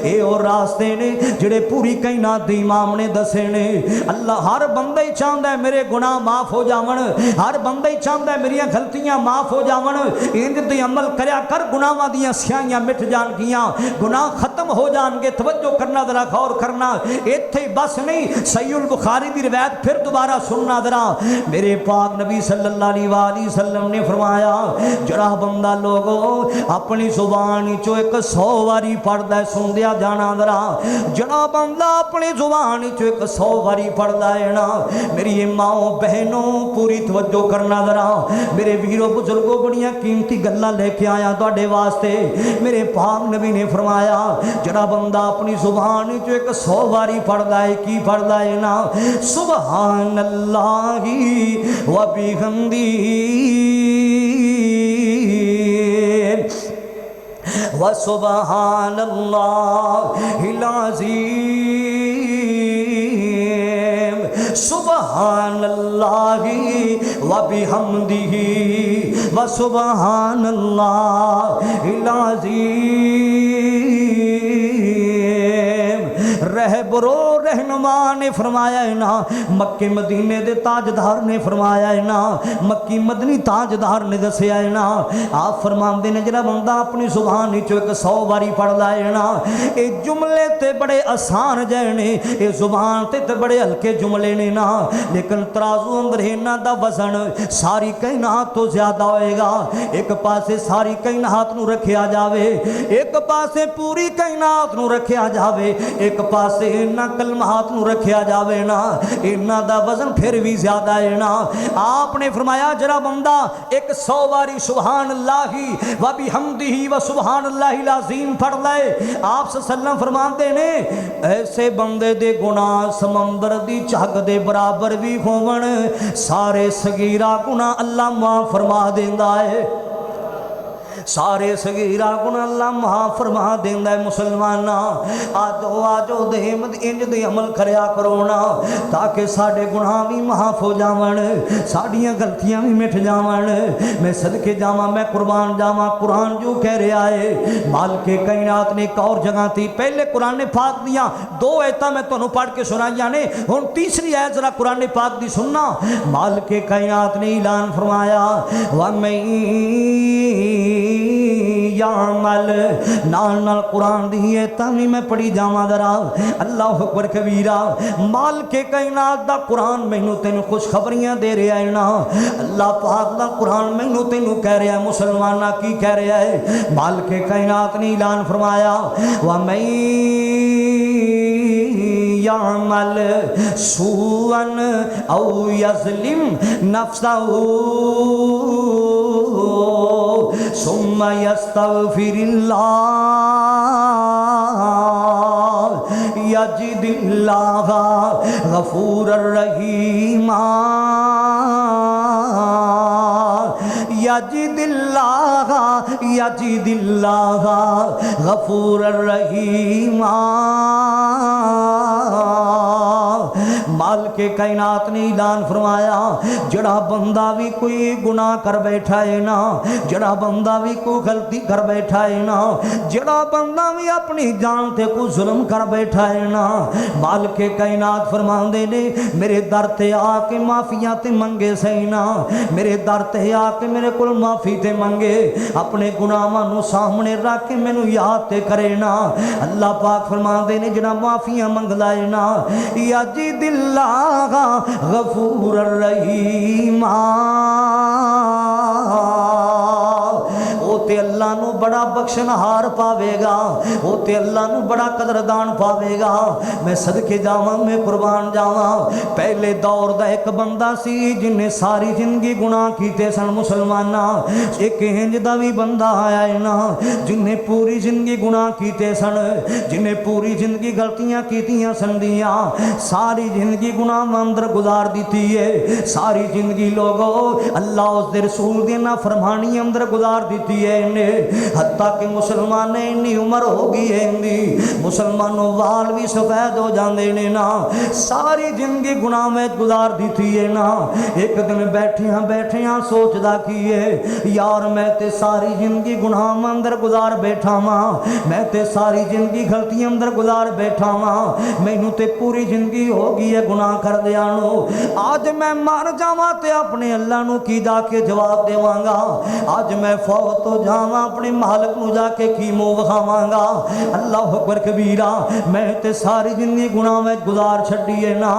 ये और रास्ते ने जिहड़े पूरी कायनात दे इमाम ने दसे ने। अल्लाह हर बंदा ही चाहता है मेरे गुनाह माफ हो जावन, हर बंदा ही चाहता है मेरियां गलतियां माफ हो जावन। इंज ते अमल करया कर, गुनाहां दियां स्याहियां मिट जाणगियां, गुनाह खत्म हो जाएंगे। तवज्जो करना, जरा गौर करना, इत्थे बस नहीं, सहीहुल बुखारी की रिवायत फिर दोबारा सुनना जरा। मेरे पाक नबी सल्लल्लाहु अलैहि वसल्लम ने फरमाया, जरा बंदा लोगो अपनी जुबान चो 100 वारी पढ़दा है, सुन दिया जाना जरा, जरा बंदा अपनी जुबान चो 100 वारी पढ़दा है ना, मेरी माओ बहनों पूरी तवज्जो करना जरा, मेरे वीरों बुजुर्गों, बड़ियां कीमती गल्लां लेके आया तुहाडे वास्ते। मेरे पाक नबी ने फरमाया, जरा बंदा अपनी जुबान चो 100 वारी पढ़दा है, की पढ़दा है ना, सुबहानल्लाहि व बिहम्दी व सुबहानल्लाहिल अज़ीम, सुबहानल्लाहि व बिहम्दिही व सुबहानल्लाहिल अज़ीम। रहबरो रहनुमा ने फरमाया है ना, मक्के मदीने दे ताजदार ने फरमाया है ना, मक्की मदनी ताजदार ने दसिया है ना, आप फरमाते ने जरा बंदा अपनी जुबान चो 100 वारी पढ़दा है ना, ये जुमले ते बड़े आसान जहे ने, ये जुबान ते बड़े हल्के जुमले ने ना, लेकिन तराजू अंदर इन्हां दा वजन सारी कायनात तो ज्यादा होएगा। एक पासे सारी कायनात नूं रखिया जावे, एक पासे पूरी कायनात नूं रखिया जावे, एक पासे इन्हां कलमात नूं रखिया जावे ना, इन्हां दा वजन फिर भी ज्यादा है ना। आपने फरमाया जरा बंदा 100 वारी सुभान अल्लाही व बिहम्दिही व सुभान अल्लाहिल अज़ीम पढ़ ले, आप सल्लल्लाहु फरमाते ने ऐसे बंदे दे गुनाह समंदर दी झग दे बराबर भी होवन, सारे सगीरा गुनाह अल्लाह माफ फरमा देंदा है, सारे सगीरा गुनाह अल्लाह माफ फरमा देंदा है। मुसलमाना आजो आजो देम इंज दे अमल करया करो ना, ताकि साडे गुनाह भी माफ हो जावन, साडियां गलतियां भी मिट जावन। मैं सदके जावां, मैं कुर्बान जावां। कुरान जो कह रहा है, मालिके कायनात ने एक और जगह थी, पहले कुरान पाक दियां 2 आयतां मैं तुहानूं पढ़ के सुनाईयां ने, हुण तीसरी आयत जरा कुरान पाक दी सुनना। मालिके कायनात ने ऐलान फरमाया, व मैं यामल नाल नाल कुरान दी है भी मैं पढ़ी जावां जरा। अल्लाह अकबर कबीरा। माल के कायनात दा कुरान मैनू तेनू खुशखबरियां दे रहा है ना, अल्लाह पाक दा कुरान मैनू तेनू कह रहा है। मुसलमाना की कह रहा है? माल के कायनात ने ऐलान फरमाया, व मैं यामल सूअन औ यज़लिम नफ्सहू सुम्मा यस्तग़फिरिल्लाह यजिदिल्लाह गफूरर रहीमा यजिदिल्लाह गफूरर रहीमा। माल के कायनात ने ऐलान फरमाया, जड़ा बंदा भी कोई गुनाह कर बैठा है ना, जड़ा बंदा भी कोई गलती कर बैठा है ना, जड़ा बंदा भी अपनी जान ते कोई जुल्म कर बैठा है ना, माल के कायनात फरमांदे ने मेरे दर ते आके माफिया ते मंगे सही ना, मेरे दर ते आके मेरे को माफी ते मंगे, अपने गुनाहां नूं सामने रख के मैनू याद ते करे ना। अल्लाह पाक फरमांदे ने जड़ा माफिया मंगदा है ना, यजिदिल्लाह गफूरर रहीमा, ते अल्लाह अल्लाह नू बड़ा बख्शनहार पावेगा, वो ते अल्लाह नू बड़ा कदरदान पावेगा। मैं सदके जावां, मैं कुर्बान जावां। पहले दौर दा एक बंदा सी जिन्हें सारी जिंदगी गुनाह कीते सन मुसलमाना। एक इंज दा भी बंदा आया है ना जिन्हें पूरी जिंदगी गुनाह कीते सन, जिन्हें पूरी जिंदगी गलतियां कीतियां सन दियां, सारी जिंदगी गुनाह अंदर गुजार दी है। सारी जिंदगी लोगों अल्लाह उसके रसूल दी नाफरमानी अंदर गुजार दी है इन्हें। हत्ता कि मुसलमान ने इन्नी उम्र हो गई है इनकी, मुसलमानों वाल भी सफेद हो जाते ने ना, सारी जिंदगी गुनाह में गुजार दी है ना। एक दिन बैठिया बैठिया सोचदा की है, यार मैं ते सारी जिंदगी गुनाह अंदर गुजार बैठा वां, मैं ते सारी जिंदगी गलती अंदर गुजार बैठा वां, मैनू ते पूरी जिंदगी हो गई है गुनाह कर दिया। आज मैं मर जावां ते अपने अल्लाह नू की जाके जवाब देवांगा, आज मैं फौत हो जावां अपने मालिक नू जाके की मुंह विखावांगा। अल्लाह अकबर कबीरा, मैं ते सारी जिंदगी गुनाह में गुजार छड्डी है ना।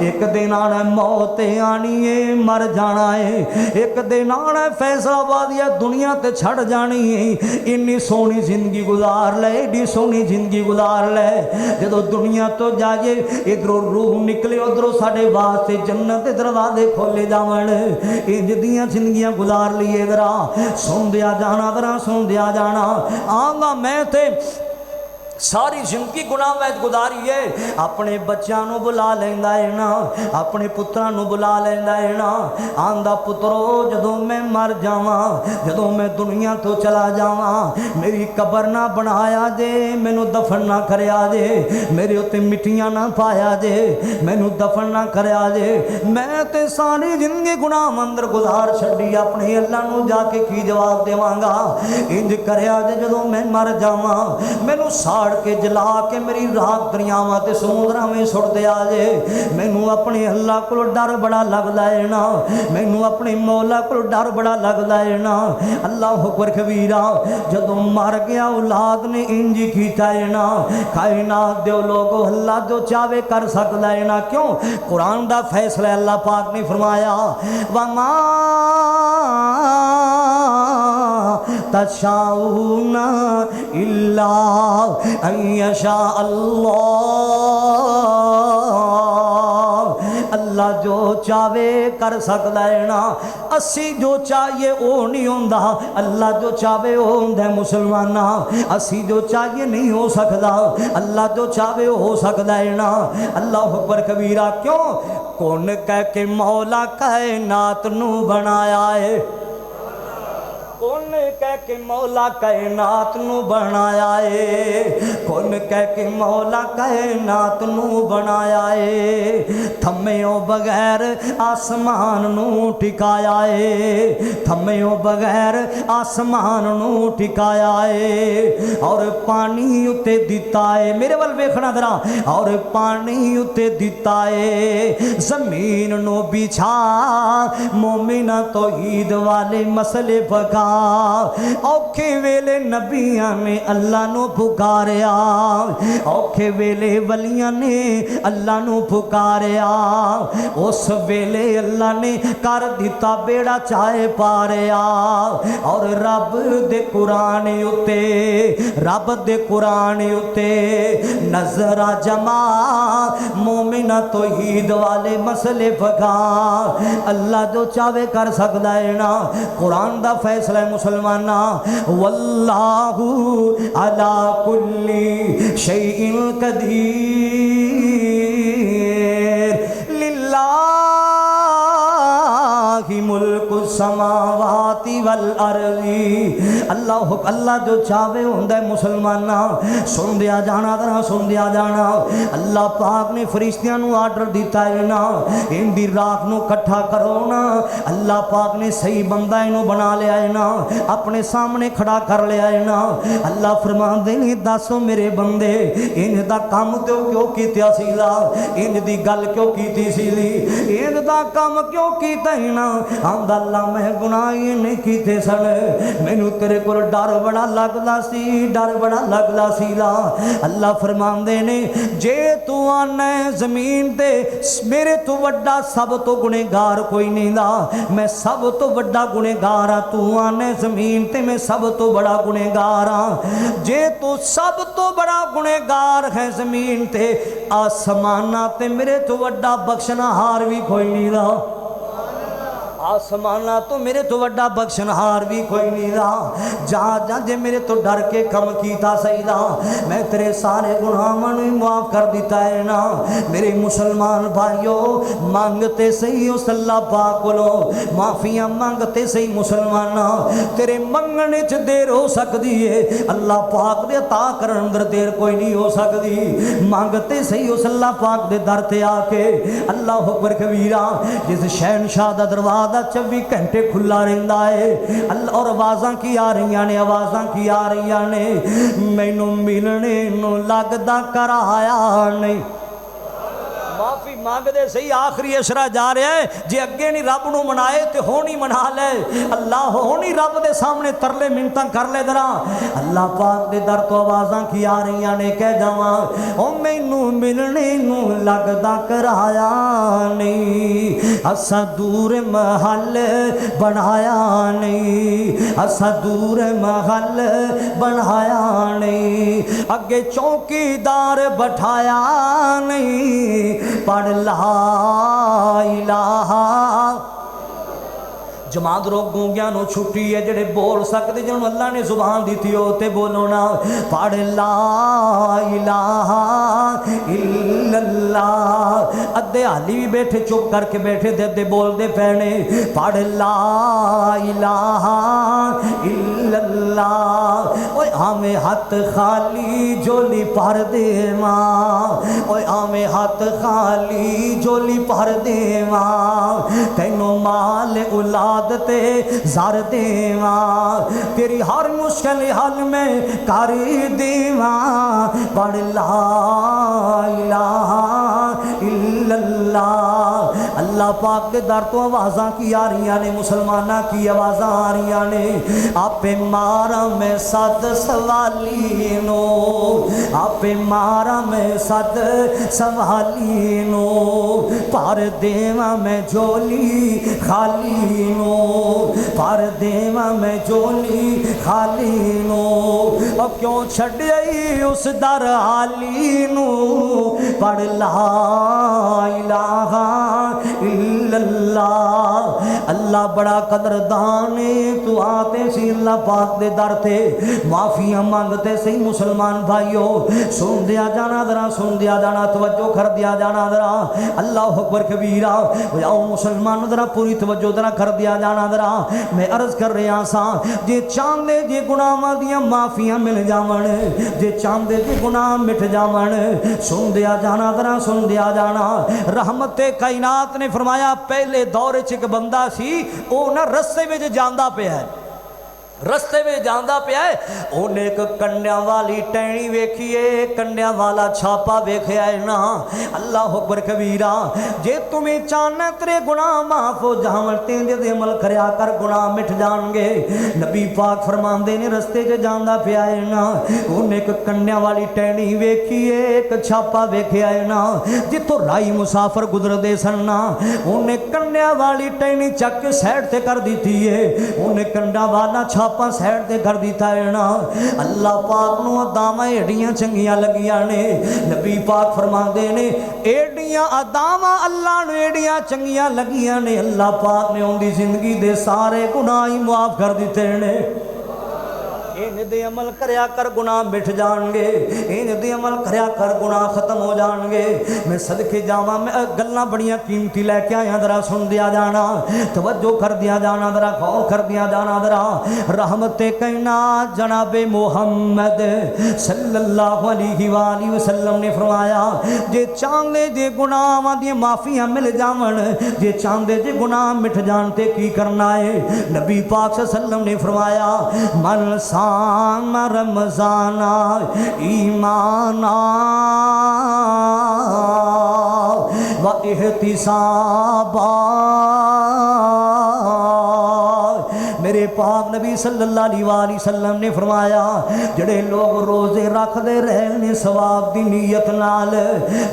एक दिन आना मौत आनी है, मर जाना है, एक दिन आना फैसला वादिया दुनिया ते छड़ जानी है। इन्नी सोहनी जिंदगी गुजार ले, एडी सोहनी जिंदगी गुजार ले, जदों दुनिया तो जाए इधरों रूह निकले उधरों साडे वास्ते जन्नत दे दरवाजे खोले जावन। इंज दियां जिंदगियां गुजार लिए जरा सुन दिया जाना, जरा सुन दिया जाना। आंगा मैं ते सारी जिंदगी गुनाह में गुजारी है, अपने बच्चों को बुला लेंदा है ना, अपने पुत्रां नू बुला लेंदा है ना। आंदा पुत्रो जदों मैं मर जावां, जदों मैं दुनिया तो चला जावां, मेरी कबर ना बनाया जे, मैनू दफन ना करया जे, मेरे उत्ते मिट्टियां ना पाया जे, मैनू दफन ना करया जे। मैं ते सारी जिंदगी गुनाह अंदर गुजार छड्डी, अपने अल्लाह नू जाके की जवाब देवांगा। इंज करया जे जदों मैं मर जावां, मैनू के जला के मेरी रात दरियावां ते समुद्रां में सुट दिया जे। मैनू अपने अल्लाह को डर बड़ा लगदा है ना, मैनू अपने मौला को डर बड़ा लगदा है ना। अल्लाह अकबर कबीरा, जदों मर गया औलाद ने इंज कीता है ना। कायनात दे लोगो अल्लाह जो चाहे कर सकदा है ना, क्यों कुरान दा फैसला अल्लाह पाक ने फरमाया, वमा तशाऊना इल्ला अयशा अल्लाह। अल्लाह जो चाहे कर सकता है ना, असी जो चाहिए वो नहीं होंदा, अल्लाह जो चाहे वो होंदा। मुसलमाना असी जो चाहिए नहीं हो सकता, अल्लाह जो चाहे वो हो सकता है ना। अल्लाह अकबर कबीरा, क्यों कौन कह के मौला कायनात नू बनाया है, कौन कह के मौला कायनात नू बनाया है, कौन कह के मौला कायनात नू बनाया है। थम्मेओ बगैर आसमान नू टिकाया है, थम्मेओ बगैर आसमान नू टिकाया है। और पानी उत्ते दिता है, मेरे वाल वेखना जरा, और पानी उत्ते दिता है। जमीन नू बिछा मोमिना तौहीद वाले मसले पका, औखे वेले नबियां ने अल्लाह नू पुकारिया, औखे वेले वलियां ने अल्लाह नू पुकारिया। उस वेले अल्लाह ने कर दिता बेड़ा चाहे पारिया। और रब दे कुरान उत्ते, रब दे कुरान उत्ते नजरा जमा मोमिना तौहीद वाले मसले फका। अल्लाह जो चाहे कर सकता है ना, कुरान दा फैसला मुसलमाना, वल्लाहु अला कुल्ली शैइन कदीर लिल्लाहि मुल्कु समावाति वल अर्ज़ी। अल्लाह अल्लाह जो चाहे होंदा है मुसलमाना। सुन दिया जाना, तरह सुन दिया जाना। अल्लाह पाक ने फरिश्तियां नू आर्डर दिता है ना, इनकी राख नू इकट्ठा करो ना। अल्लाह पाक ने सही बंदा इनू बना लिया है ना, अपने सामने खड़ा कर लिया है ना। अल्लाह फरमांदे ने, दसो मेरे बंदे इंज दा काम तो क्यों कीता सीगा, इंज दी गल क्यों कीती सी, इंज दा काम क्यों कीता है ना। आंदा गल मैं गुनाह नहीं कीते सन, मैनू तेरे को डर बड़ा लगदा सी, डर बड़ा लगदा सी ला। अल्लाह फरमांदे ने जे तू आना जमीन ते मेरे तो वड्डा सब तो गुनेगार कोई नहीं दा, मैं सब तो वड्डा गुनेगार हाँ। तू आने जमीन ते मैं सब तो बड़ा गुनेगार हाँ। जे तू सब तो बड़ा गुनेगार है जमीन ते आसमाना ते मेरे तो वड्डा बख्शनहार भी कोई नहीं रहा। आसमाना तो मेरे तो वड्डा बख्शनहार भी कोई नहीं रहा। जा जा जे मेरे तो डर के कम कीता सही रहा, मैं तेरे सारे गुनाहां नूं माफ कर दिता है ना। मेरे मुसलमान भाइयों मांगते सही उस अल्लाह पाक कोलों माफियां मांगते सही मुसलमाना, तेरे मंगने च देर हो सकती है, अल्लाह पाक दे अता करन अंदर देर कोई नहीं हो सकती। मांगते सही उस अल्लाह पाक दे दर ते आके। अल्लाह अकबर कबीरा, जिस शहनशाह दा दरवाजा 24 घंटे खुला रहिंदा है। अल्लाह और आवाज़ां की आ रही ने, आवाज़ां की आ रही ने, मैनू मिलने नूं लगदा कराया नहीं। माफी मांगदे सही आखिरी अशरा जा रहा है, जे अगे नहीं रब नूं मनाए तो होनी मना ले। अल्लाह होनी रब दे सामने तरले मिन्नतां कर ले दरा। अल्लाह पाक दे दर तो आवाज़ां की आ रही ने, कह जावां ओ मैनू मिलने नूं लगदा कराया नहीं, असा दूर महल बनाया नहीं, असा दूर महल बनाया नहीं, अगे चौकीदार बैठाया नहीं, पढ़ ला इलाहा। जमात रोग गूंगियां नूं छुट्टी है, जेड़े बोल सकते जिन्होंने अल्लाह ने जुबान दी थी ते बोलो ना। पढ़ ला इलाहा इल्लल्लाह। अद्धे हाली भी बैठे चुप करके बैठे दे अद्धे बोलते पैने। पढ़ ला इलाहा इल्लल्लाह। ओए आवें हाथ खाली झोली भर देवां, ओए आवें हाथ खाली झोली भर देवां, तैनू माल औलाद ते ज़र देवा, तेरी हर मुश्किल हल में कर देवा। पढ़ ला इलाहा इल्लल्लाह। अल्लाह पाक के दर तो आवाज़ां की आ रही ने, मुसलमाना की आवाज़ां आ रही ने। आपे मारा मैं सद सवाली नो, आपे मारा मैं सद सवाली नो, पर देवा मैं झोली खाली नो, पर देवा मैं झोली खाली नो। अब क्यों छड़ई उस दर हाली नू। पढ़ ला इलाहा इल्लल्लाह। अल्लाह बड़ा कदरदान है, तू आते सी अल्लाह पाक दे दर ते माफियां मांगते सही मुसलमान भाइयों। सुन दिया जाना जरा, सुन दिया जाना, तवज्जो कर दिया जाना जरा। अल्लाह अकबर कबीरा। आओ मुसलमान जरा पूरी तवज्जो जरा कर दिया जाना जरा। मैं अर्ज कर रहा सा, जे चाहते जे गुनाहां दियां माफियां मिल जावन, जे चाहते जे गुनाह मिट जावन, सुन दिया जाना जरा, सुन दिया जाना। रहमत कायनात ने फरमाया पहले दौर च एक बंदा सी, वो ना रस्ते में जांदा पिया है, रस्ते में जांदा पिया है, उन्हें एक कंडिया वाली टैणी वेखी है, कंडिया वाला छापा वेख्या है ना। अल्लाह अकबर कबीरा। जे तुम्हें चाहना तेरे गुनाह माफ हो जावन, तेरे दे अमल करया कर, गुनाह मिट जाएंगे। नबी पाक फरमांदे ने रस्ते च जांदा पिया है ना, उन्हें एक कंडिया वाली टैणी वेखी है, एक छापा वेख्या है ना, जिथों राही मुसाफर गुजरदे सन ना, उन्हें कंडिया वाली टैणी चक के साइड से कर दी है, उन्हें कंडा वाला छापा साइड से कर दिता है ना। अल्लाह पाक नूं अदावां एडियां चंगियां लगियां ने। नबी पाक फरमांदे ने एडियां अदावां अल्लाह नूं एडियां चंगियां लगियां ने, अल्लाह पाक ने उनकी जिंदगी दे सारे गुनाह ही माफ कर दिते ने। इंज दे अमल करया कर, गुनाह मिट जाएंगे, इंज दे अमल करया कर, गुनाह खत्म हो जाएंगे। मैं सदके जावां, मैं गल्लां बड़ियां कीमती लैके आया, जरा सुन दिया जाना, तवज्जो कर दिया जाना, जरा गौर कर दिया जाना जरा। रहमते कायनात जनाबे मोहम्मद सल्लल्लाहु अलैहि वसल्लम ने फरमाया, जे चाहते जे गुनाहां दी माफियां मिल जावन, जे चाहते जे गुनाह मिट जान ते की करना है। नबी पाक सल्लल्लाहु ने फरमाया, मन साम रमजाना ईमाना व इहतिसाबा मेरे पाक नबी सल्लल्लाहु अलैहि वसल्लम ने फरमाया जड़े लोग रोजे रखते रहने सवाब की नीयत नाल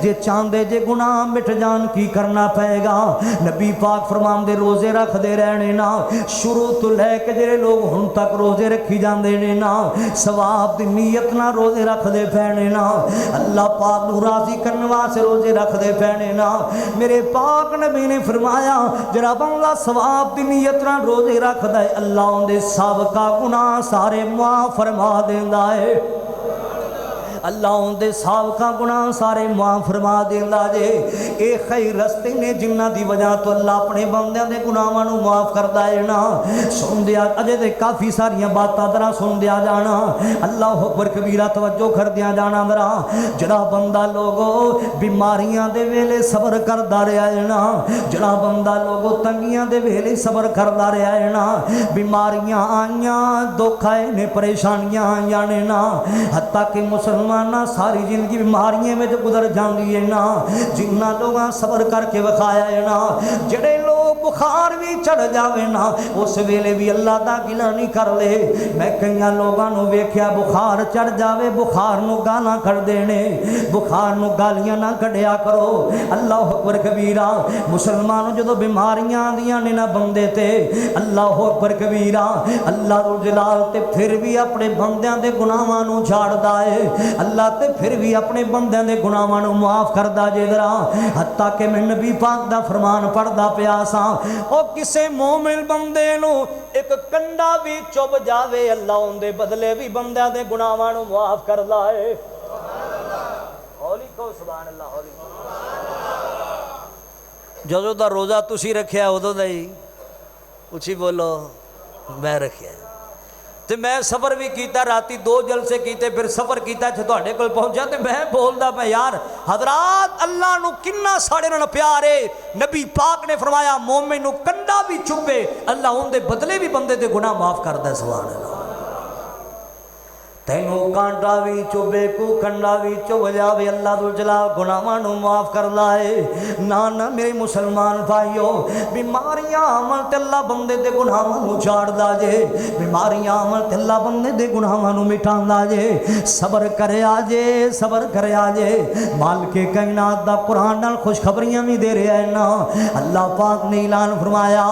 जे चाहते जे गुनाह मिट जान की करना पेगा। नबी पाक फरमाते रोजे रखते रहने ना शुरू तो लैके जेडे लोग हुण तक रोजे रखी जाते ने ना सवाब की नीयत ना रोजे रखते पैने ना अल्लाह पाक नूं राजी करने वास्ते रोजे रखते पैने ना। मेरे पाक नबी ने फरमाया जरा बंदा सवाब की नीयत ना रोजे रखता है अल्लाह उनके सबका गुनाह सारे माफ फरमा देंदा है। अल्लाह उनके सबका गुनाह सारे माफ फरमा देंदा जे। ये कई रस्ते ने जिन्हां दी वजह तो अल्लाह अपने बंदियां दे गुनाहां नूं माफ करदा है ना। सुन दिया अजे ते काफ़ी सारियां बातां दरा सुन दिया जाना अल्लाह अकबर कबीरा तवज्जो कर दिया जाना दरा। जड़ा बंदा लोगो बीमारियां दे वेले सबर करदा रहा है ना जड़ा बंदा लोगो तंगियां दे वेले सबर करदा रहा है ना बीमारियां आईयां दुख आए ने परेशानियां आईयां ने ना हत्ता कि मुसलमान सारी जिंदगी बीमारियों में गुजर जाती है ना। जिन्ना लोग सबर करके विखाया है ना जड़े लोग बुखार भी चढ़ जाए ना उस वेले भी अल्लाह का गिला नहीं कर ले। मैं कई लोगों वेख्या बुखार चढ़ जाए बुखार नूं गालां कढ़ देने बुखार नूं गालियां ना कढ़िया करो। अल्लाह अकबर कबीरा मुसलमान जो बीमारियां आदियां ने ना बंदे ते अल्लाह अकबर कबीरा अल्लाह दा जलाल ते फिर भी अपने बंदियां दे गुनाहां नूं झाड़दा है अल्लाह ते फिर भी अपने बंदियां दे गुनाहां नूं माफ करदा जे जरा। हत्ता कि मैं नबी पाक दा फरमान पढ़दा पिया सा ओ किसे मोमिन बंदे नूं एक कंडा भी चुभ जावे अल्लाह उनदे बदले भी बंदियां दे गुनाहां नूं माफ करदा है। हौली कहो सुभान अल्लाह हौली। जदों दा रोज़ा तुसीं रखिया उदों दा ही उची बोलो मैं रखिया ते मैं सफ़र भी किया राती 2 जलसे किए फिर सफ़र किया तुहाडे कोल पहुंचा तो मैं बोलदा मैं यार हजरात अल्लाह नूं किन्ना साडे नाल प्यार है। नबी पाक ने फरमाया मोमिन नूं कंडा भी चुभे अल्लाह उनके बदले भी बंदे दे गुनाह माफ करदा। सुभान अल्लाह। तेनों कांटा भी चुभे को कंडा भी चुभ जावे अल्लाह दुल जलाल गुनाहां नूं माफ करदा है ना। ना मेरे मुसलमान भाइयों बीमारियां अमल ते अल्लाह बंदे दे गुनाहां नूं झाड़दा जे बीमारियां अमल ते अल्लाह बंदे दे गुनाहां नूं मिटांदा जे। सबर करया जे सबर करया जे मालिके कायनात दा कुरान नाल खुशखबरियां भी दे रहा है ना। अल्लाह पाक ने ऐलान फरमाया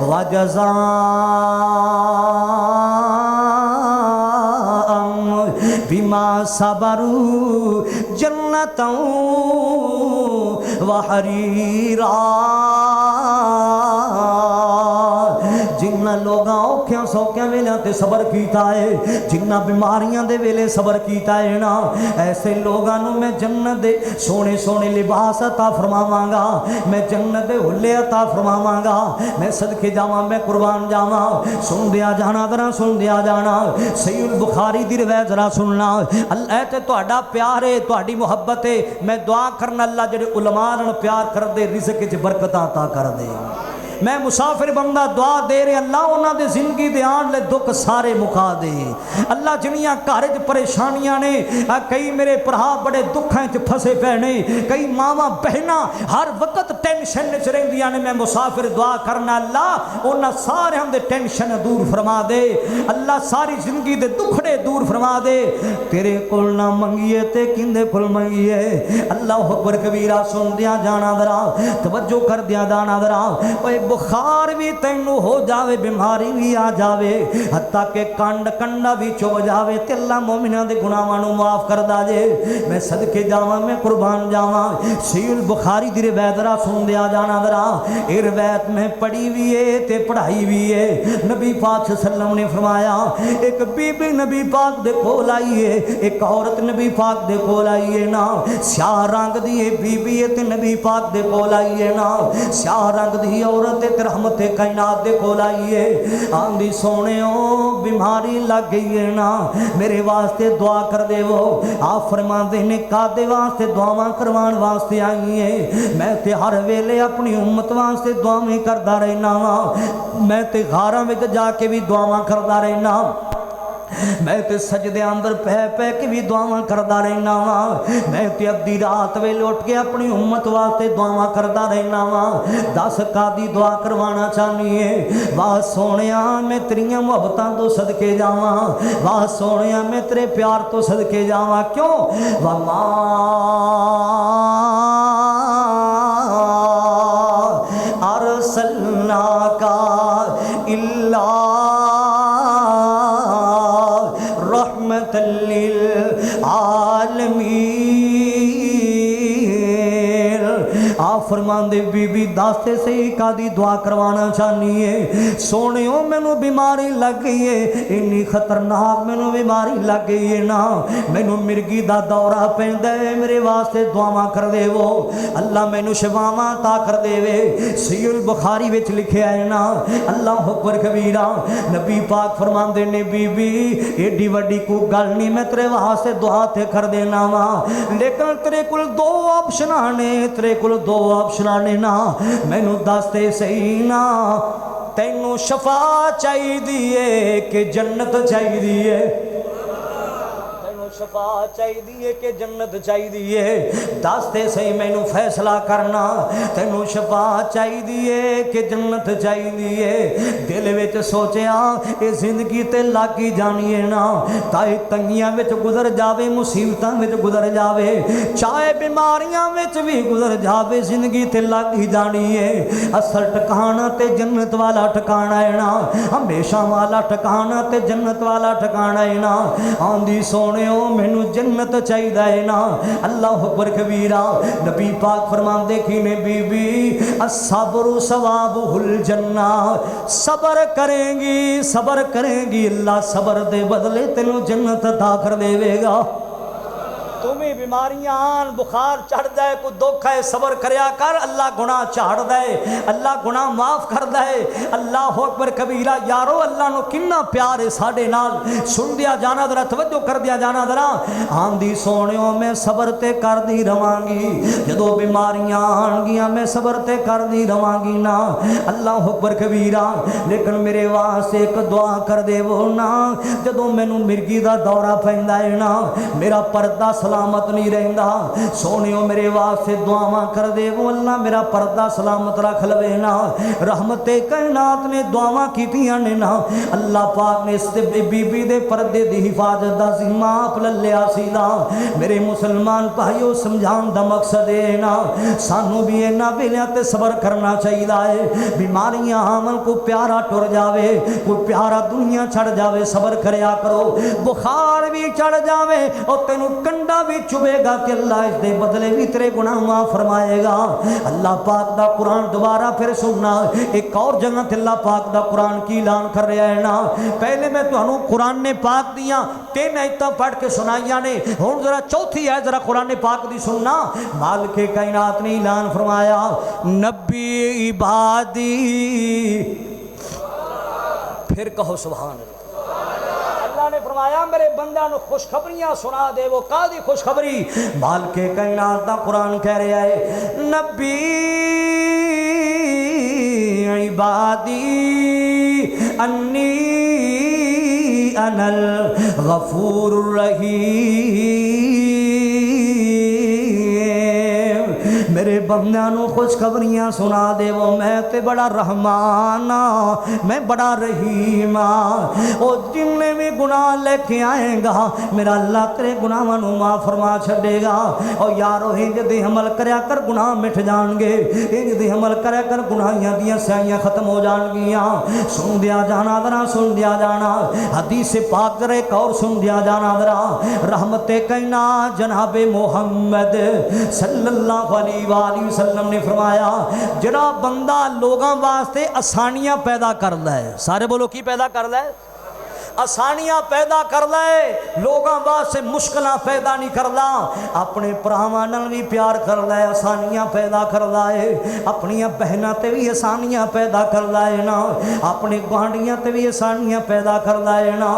वजज़ा बिमा सबरू जन्नतों व हरीरा। जिन्ना लोग औख्या सौख्या वेले ते सबर किया है जिन्ना बीमारियां दे वेले सबर किया है ना ऐसे लोगों नूं मैं जन्नत दे सोने सोने लिबास अता फरमावांगा मैं जन्नत दे हुल्ले अता फरमावांगा। मैं सदके जावां मैं कुर्बान जावां। सुन दिया जाना जरा सुन दिया जाना सहीह बुखारी दी रिवायत जरा सुनना। अल्लाह ते तुहाडा प्यार है तुहाडी मुहब्बत है मैं दुआ करना अल्लाह जेडे उलमा नाल प्यार कर दे रिज़्क विच बरकत अता कर दे। मैं मुसाफिर बंदा दुआ दे रहे अल्लाह उन्होंने जिंदगी दे आने ले दुख सारे मुका दे अल्लाह। जिनियां घर च परेशानियां ने कई मेरे भरा बड़े दुखों च फसे पे ने कई मावां बहना हर वक्त टेंशन च रहिंदियां ने मैं मुसाफिर दुआ करना अल्लाह उन्हां सारियां दे टेंशन दूर फरमा दे अल्लाह सारी जिंदगी दे दुखड़े दूर फरमा दे। तेरे कोल ना मंगिए ते किंदे कोल मंगिए अल्लाह अकबर कबीरा। सुन दिया जाना दरा तवज्जो कर दिया जाना दरा बुखार भी तेनू हो जावे बीमारी भी आ जावे हत्ता के कंड कंडा भी चुभ जावे ते अल्लाह मोमिना दे गुनाहां नूं माफ करदा जे। मैं सदके जावां मैं कुर्बान जावां सहीह बुखारी दी रिवायत रा सुन दिया जाना दरा। ये रिवायत में पढ़ी भी है ते पढ़ाई भी है। नबी पाक सल्लल्लाहु ने फरमाया एक बीबी नबी पाक दे कोल आई है एक औरत नबी पाक दे कोल आई है ना स्याह रंग दी बीबी है ते नबी पाक दे कोल आई है ना स्याह रंग दी औरत रहमत कायनात दे कोल आई है आंदी सोने बीमारी लग गई है ना मेरे वास्ते दुआ कर देवो। आप फरमाते ने कादे वास्ते दुआवां करवान वास्ते आई है मैं ते हर वेले अपनी उम्मत वास्ते दुआवें करदा रहना वा मैं ते गारां विच जाके भी दुआवां करदा रहना मैं तो सजदे अंदर पै पै के भी दुआवां करदा रहना वा। मैं तो अद्धी रात वेले उठ के अपनी उम्मत वास्ते दुआवां करदा रहना वा। 10 कादी दुआ करवाना चाहनी है। वाह सोहणिया मैं तेरियां मुहब्बतां तो सदके जावां, वाह सोहणिया मैं तेरे प्यार तो सदके जावां। क्यों वाह मां अरसलना का इल्ला रहमतल लिल आलमीन। आप फरमांदे बीबी दास्ते से कादी दुआ करवाना चाहनी है। सोहणियो मैनू बीमारी लग गई है, इन्नी खतरनाक मैनू बीमारी लग गई है ना, मैनू मिर्गी दा दौरा पैंदा है, मेरे वास्ते दुआवां कर देवो, अल्लाह मैनू शिफावां ता कर देवे। सहीह बुखारी विच लिखिया है ना, अल्लाह अकबर कबीरा। नबी पाक फरमांदे ने बीबी एडी वड्डी कोई गल नहीं, मैं तेरे वास्ते दुआ ते कर देना वा, लेकिन तेरे कोल 2 ऑप्शन ने, तेरे कोल 2 ऑप्शन ने ना, मैनू दस ते सही ना, तैनू शफा चाहिए कि जन्नत चाहिए? शफा चाहिए कि जन्नत चाहिए? दसते सही मैनू फैसला करना, तेनू शफा चाहिए कि जन्नत चाहिए? दिल विच सोचिया ये जिंदगी ते लग ही जानी है ना, चाहे तंगियां विच गुजर जावे, मुसीबतां विच गुजर जावे, चाहे बीमारियां विच भी गुजर जावे, जिंदगी ते लग ही जानी है। असल ठिकाना ते जन्नत वाला ठिकाना है ना, हमेशा वाला ठिकाना ते जन्नत वाला ठिकाना है ना। आंदी सोने मैनू जन्नत चाहिए है ना। अल्लाह अकबर कबीरा। नबी पाक फरमांदे कि ने बीबी अस्सब्रु सवाबुल जन्ना, सबर करेंगी, सबर करेंगी, अल्लाह सबर दे बदले तेनू जन्नत अता कर देवेगा। तुम्हें बीमारियां आन, बुखार चढ़ जाए, कोई दुख है, सबर करया कर, अल्लाह गुनाह झाड़ दे, अल्लाह गुनाह माफ कर दे। अल्लाह अकबर कबीरा। यारो अल्लाह नु किन्ना प्यार है साडे नाल, सुन दिया जाना जरा, तवज्जो कर दिया जाना जरा। आंदी सोहणियो मैं सबर ते करदी रवांगी, जदों बीमारियां आणगियां मैं सबर ते करदी रवांगी ना। अल्लाह अकबर कबीरा। लेकिन मेरे वास्ते एक दुआ कर देवो ना, जदों मैनू मिर्गी दा दौरा पैंदा है ना, मेरा पर्दा सलामत नहीं रहता, सोनियो मेरे वास्ते दुआवां कर देवो, अल्लाह मेरा पर्दा सलामत रख लवे ना। रहमते कायनात ने दुआवां कीतियां ने ना, अल्लाह पाक ने इस बीबी दे पर्दे दी हिफाजत दा जिम्मा आप लिया सी ना। मेरे मुसलमान भाइयों समझाने दा मकसद है ना, सानू भी इन्हां वेलियां ते सबर करना चाहिए है। बीमारियां आवन, को प्यारा टुर जावे, कोई प्यारा दुनिया छड़ जावे, सबर करया करो। बुखार भी चढ़ जावे और तेनू कंडा भी चुभेगा कि अल्लाह इस दे बदले भी तेरे गुनाह माफ फरमाएगा। अल्लाह पाक दा कुरान दोबारा फिर सुनना, एक और जगह ते अल्लाह पाक दा कुरान की ऐलान कर रहा है ना। पहले मैं तुहानू कुरान ने पाक दियां 3 आयतां पढ़ के सुनाइयां ने, हुण जरा चौथी है जरा कुरान पाक दी सुनना। मालिक कायनात ने ऐलान फरमाया, नबी इबादी, फिर कहो सुभान अल्लाह। अल्लाह ने फरमाया मेरे बंदा नु खुशखबरियां सुना दे। वो कादी खुशखबरी? मालिक कायनात दा कुरान कह रहा है, नबी इबादी अन्नी अनल गफूरुर रहीम। मेरे बंदियां नू खुशखबरियां सुना दे, वो मैं ते बड़ा रहमान हाँ, मैं बड़ा रहीम हाँ। वो जिन्ने भी गुनाह लेके आएगा मेरा अल्लाह तेरे गुनाहां नू माफ फरमा छड़ेगा। और यारो इंज दे अमल करया कर, गुनाह मिट जाणगे, इंज दे अमल करया कर, गुनाहियां दियां स्याहियां खत्म हो जाणगियां। सुन दिया जाना जरा, सुन दिया जाना हदीस पाक जरा एक और सुन दिया जाना जरा। रहमते कायनात जनाबे मोहम्मद सल्लल्लाहु अलैहि वसल्लम ने फरमाया, जड़ा बंदा लोगों वास्ते आसानियां पैदा करता है, सारे बोलो की पैदा करता है? आसानियां पैदा कर ले, लोगों वास्ते मुश्किल पैदा नहीं करता। अपने भरावां नाल भी प्यार करता है, आसानियां पैदा करता है। अपनियां बहनों ते भी आसानियां पैदा करता है ना, अपने गुआढ़ियां ते भी आसानियां पैदा करता है ना।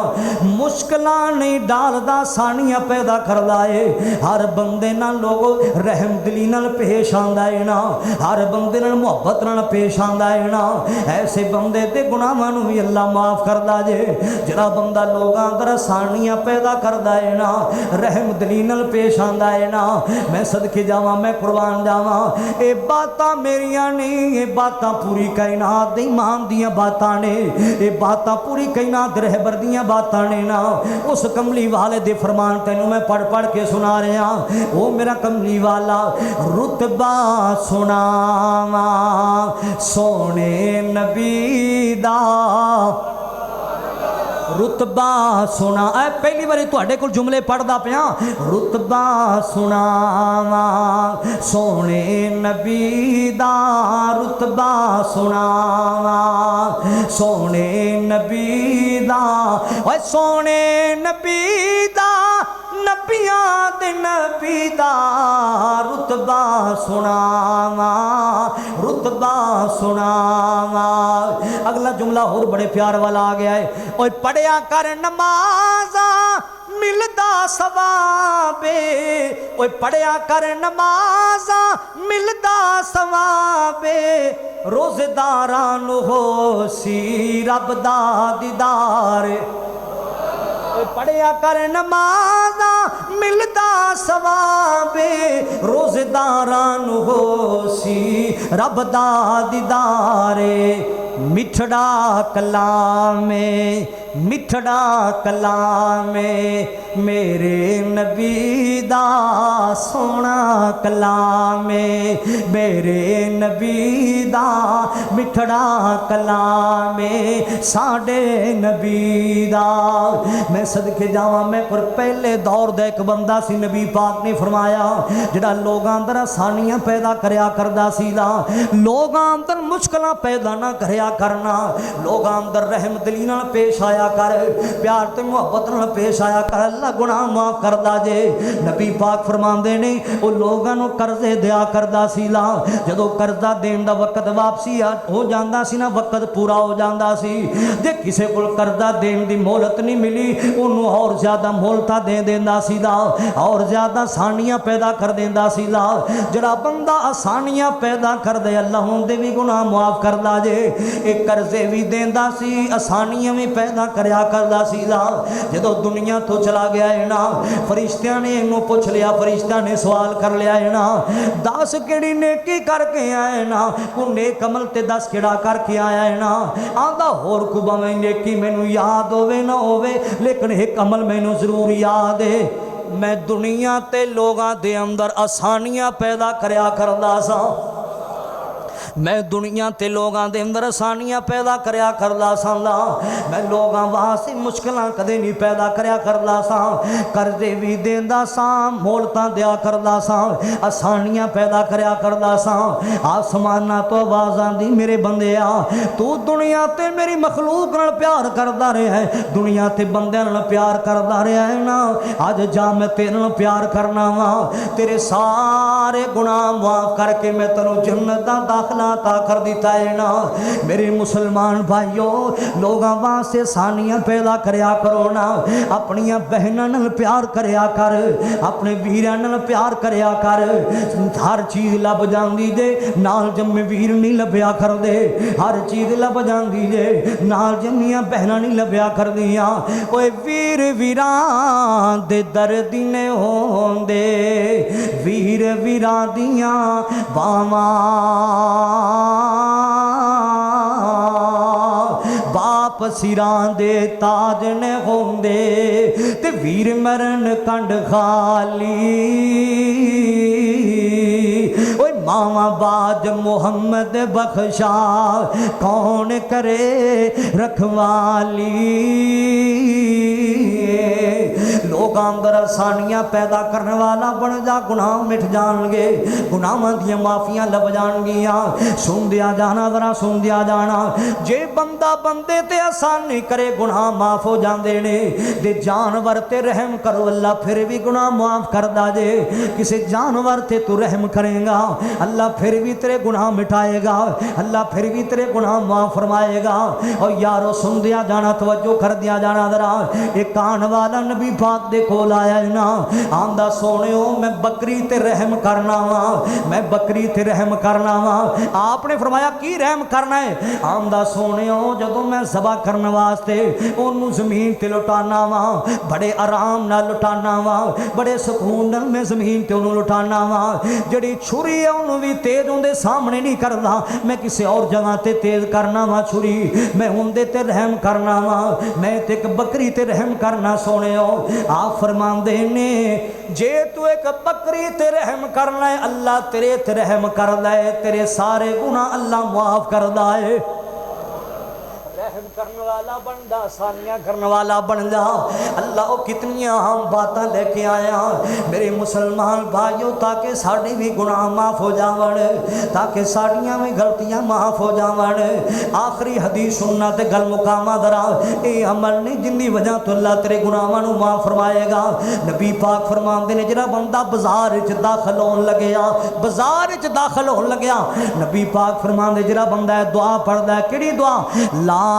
मुश्किल नहीं डालता, आसानियां पैदा करता है। हर बंदे नाल लोगो रहम दिली नाल पेश आंदा है ना, हर बंदे नाल मुहब्बत नाल पेश आंदा है ना। ऐसे बंदे ते गुनाहां नूं भी अल्लाह माफ करदा जे। जरा जिहड़ा बंदा लोगां अंदर आसानियां पैदा करदा है ना, रहम दिली नाल पेश आंदा है ना, मैं सदके जावां, मैं कुर्बान जावां। ये बातां मेरियां नहीं, ये बातां पूरी कायनात दे ईमान दियां बातां ने, ये बातां पूरी कायनात दे रहबर दियां बातां ने ना। उस कमली वाले दे फरमान तैनूं मैं पढ़ पढ़ के सुना रहा। ओ मेरा कमली वाला, रुतबा सुनावा सोने नबी दा, रुतबा सुना। पहली बारी तुहाडे कोल जुमले पढ़दा पिया। रुतबा सुनावा सोने नबी दा, रुतबा सुनावा सोने नबी दा, ओए सोने नबी दा, नबियां दे नबी दा, रुतबा सुनावा, रुतबा सुनावा। अगला जुमला होर बड़े प्यार वाला आ गया है। ओए पढ़िया कर नमाज़ा मिलदा सवाबे, ओए पढ़िया कर नमाज़ा मिलदा सवाबे, रोज़ेदारां नूं हो सी रब दा दीदार। पढ़िया कर नमाज़ा मिलदा सवाबे, रोज़ेदारां नूं हो सी रब दा दीदारे। मिठड़ा कलामे, मिठड़ा कलामे मेरे नबी दा, सोना कलामे मेरे नबी दा, मिठड़ा कलामे साडे नबी दा। मैं सदके जावां, मैं पर पहले दौर दा एक बंदा सी, नबी पाक ने फरमाया जिहड़ा लोगां अंदर आसानियां पैदा करया करदा सी दा, लोगां अंदर मुश्किलां पैदा ना करया करना, लोगां अंदर रहम दिली नाल पेश आया कर, प्यार ते मुहब्बत नाल पेश आया कर, अल्लाह गुनाह माफ करदा जे। नबी पाक फरमांदे ने ओ लोगां नूं कर्जे दिया करदा सी ला, जदों कर्जा देण दा वक्त वापसी हो जांदा सी ना, वक्त पूरा हो जांदा सी, जे किसे कोल कर्जा देण दी मोहलत नहीं मिली ओनू और ज्यादा मोहलता दे देंदा सी ला, और ज्यादा आसानियां पैदा कर देंदा सी ला। जिहड़ा बंदा आसानियां पैदा कर दे अल्लाह उहदे भी गुनाह माफ करदा जे। एक कर्जे भी देंदा सी, आसानियां भी पैदा करया करदा सी ला। जदों दुनिया तो चला गया है ना, फरिश्तियां ने इनू पुछ लिया, फरिश्तियां ने सवाल कर लिया है ना, दस केड़ी नेकी करके आए ना, को नेक अमल ते दस केड़ा करके आया है ना। आंदा होर को भावें नेकी मैनू याद होवे ना होवे, लेकिन एक अमल मैनू जरूर याद है, मैं दुनिया ते लोगां दे अंदर आसानियां पैदा करया करदा सा। मैं दुनिया ते लोगां दे अंदर आसानियां पैदा करया करदा सा, मैं लोगां वास्ते मुश्किलां कदे नहीं पैदा करया करदा सा। कर्जे भी देंदा सा, मोहलतां दिया करदा सा, आसानियां पैदा करया करदा सा। आसमानां तो आवाज़ आंदी, मेरे बंदेआ तू दुनिया ते मेरी मखलूक नाल प्यार करदा रहा है, दुनिया ते बंदियां नाल प्यार करदा रहा है ना, अज जा मैं तेरे नाल प्यार करना वा, तेरे सारे गुनाह माफ करके मैं तेनू जन्नत दा दाखला ता कर दिता है ना। मेरे मुसलमान भाइयों, लोगों वास्ते आसानियां पैदा करया करो ना, अपनियां बहनां नाल प्यार करया कर, अपने वीरां नाल प्यार करया कर। हर चीज़ लभ जांदी जे, नाल जम्मे वीर नहीं लभ्या करदे, हर चीज़ लभ जांदी जे, नाल जम्मियां बहनां नहीं लभ्या करदियां। ओए वीर वीरां दे दर्द ने होंदे, वीर वीरां दियां बावां, बाप सिरां दे ताज ने होंदे, ते वीर मरण कंड खाली। ओए मावा बाज मोहम्मद बख्शा, कौन करे रखवाली। लोग अंदर आसानियां पैदा करने वाला बन जा, गुनाह मिट जाएंगे, गुनाहां दी माफियां लभ जाएंगियां। सुन दिया जाना, जरा सुन दिया जाना, जे बंदा बंदे ते आसानी करे गुनाह माफ हो जाते ने, ते जानवर ते रहम करो अल्लाह फिर भी गुनाह माफ करदा जे। किसी जानवर ते तू रहम करेगा अल्लाह फिर भी तेरे गुनाह मिटाएगा, अल्लाह फिर भी तेरे गुनाह माफ फरमाएगा। और यारो सुन दिया जाना, तवज्जो कर दिया जाना, जरा एक आने वाला नबी पाक दे कोल आया ना, आंदा सोनियो मैं बकरी ते रहम करना वा, मैं बकरी ते रहम करना वा। आपने फरमाया की रहम करना है? आंदा सोनियो जदों मैं ज़बा करने वास्ते ओनू ज़मीन ते लुटाना वा, बड़े आराम नाल लुटाना वा, बड़े सुकून नाल मैं ज़मीन ते ओनू लुटाना वा। जड़ी छुरी है ओनू भी तेज उनदे सामने नहीं करदा, मैं किसी और जगह ते तेज करना वा छुरी, मैं उनदे ते रहम करना वा, मैं ते एक बकरी ते रहम करना। सोनियो आप फरमांदे ने जे तू एक बकरी ते रहम करना है अल्लाह तेरे ते रहम करदा है, तेरे सारे गुनाह अल्लाह माफ करदा है। रहम करने वाला बनदा, आसानियां करने वाला बनदा। अल्लाह कितनियां हम बातें लेके आया मेरे मुसलमान भाइयों, ताकि साढ़े भी गुनाह माफ हो जावन, ताकि साड़ियां भी गलतियां माफ हो जावन। आखिरी हदीस सुनना ते गल मुकामा दरा, ये अमल नहीं जिंदी वजह तो अल्लाह तेरे गुनाहां नूं माफ फरमाएगा। नबी पाक फरमाते ने जिहड़ा बंदा बाजार च दाखिल होन लगया, बाजार च दाखिल होन लगया, नबी पाक फरमाते जिहड़ा बंदा दुआ पढ़दा है, किहड़ी दुआ? ला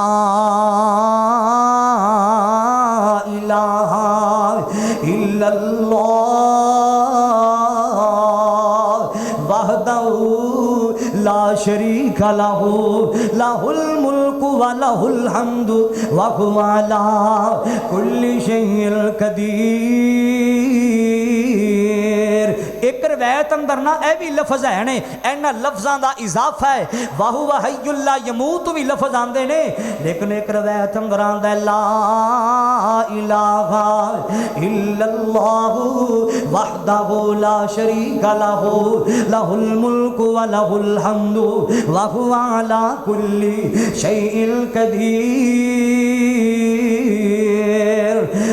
इलाहा इल्लल्लाह वहदहू ला शरीका लहू लहुल मुल्कु व लहुल हम्दु व हुवा अला कुल्लि शैइन कदीर। एक रवायत अंदर ना यह भी लफज है ने, इन्हां लफ्ज़ां दा इजाफा है, वाहु व हय्युल ला यमूत भी लफज आंदे ने, लेकिन एक रवायत अंदर आंदा ला इलाहा इल्लल्लाहु वहदहु ला शरीका लहू लहुल मुल्कु व लहुल हम्दु व हुवा अला कुल्लि शैइन कदीर।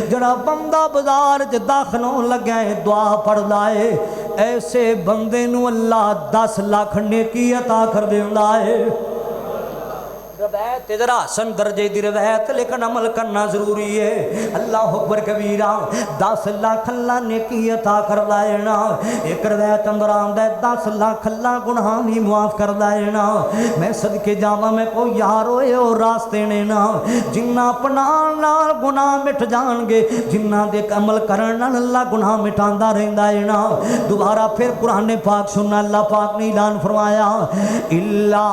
जड़ा बंदा बाजार च दाखिल होन लग्या है दुआ पढ़दा है, ऐसे बंदे नूं अल्लाह 10 लाख नेकी अता कर देंदा है। रवायत जरा हसन दर्जे दी रवायत, लेकिन अमल करना जरूरी है। अल्लाह अकबर कबीरा, 10 लाख अल्लाह नेकी अता कर देना। एक रवायत अंदर आंदा है 10 लाख अल्लाह गुनाह भी माफ कर देना। मैं सदके जावा, मैं कोई यार होए और रास्ते ने ना, जिन्ना अपना नाल गुनाह मिट जाएंगे, जिन्ना दे अमल करन नाल अल्लाह गुनाह मिटांदा रहंदा है ना। दोबारा फिर कुरान पाक सुनना, अल्लाह पाक ने ऐलान फरमाया इल्ला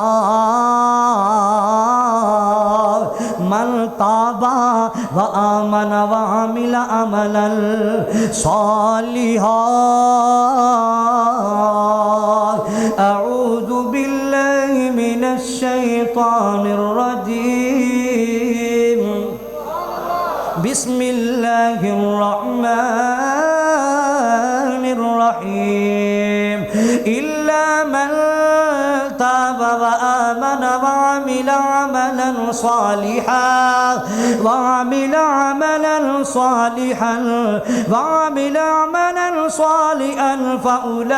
मन ताबा व आमन व अमिल अमलन सालिहा अऊज़ु बिल्लाहि मिनश शैतानिर रजीम बिस्मिल्लाहिर रहमानिर रहीम इल्ला मन ताब व आमन व अमिल अमलन सालिहन व अमिल अमलन सालिहन व अमिल अमलन सालिहन फउलाइका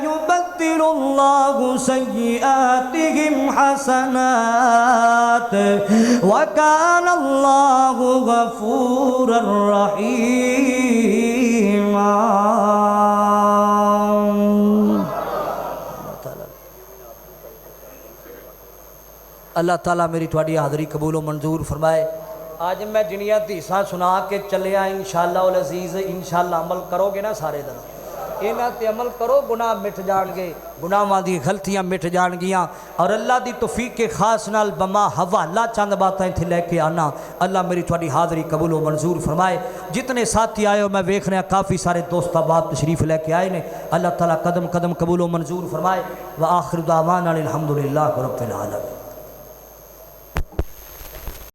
युबद्दिलुल्लाहु सय्यिआतिहिम हसनात व काना अल्लाहु गफूरर रहीमा। अल्लाह ताला मेरी थोड़ी हाज़री कबूल मंजूर फरमाए। आज मैं जिनिया हदीसां सुना के चलिया इंशाअल्लाह उल अज़ीज़, इंशाअल्लाह अमल करोगे ना सारे दिन, इन्हां ते अमल करो, गुनाह मिट जाणगे, गुनाहां दी गलतियां मिट जाणगियां। और अल्लाह दी तौफीक के खास नाल बमा हवाला चंद बातें इत्थे लैके आना। अल्लाह मेरी थोड़ी हाज़री कबूल मंजूर फरमाए। जितने साथी आए हो मैं वेख रहा काफ़ी सारे दोस्त बाप तशरीफ लैके आए ने, अल्लाह ताला कदम कदम कबूल मंजूर फरमाए। व आखिर दावाना अनिल हम्दुलिल्लाहि रब्बिल आलमीन।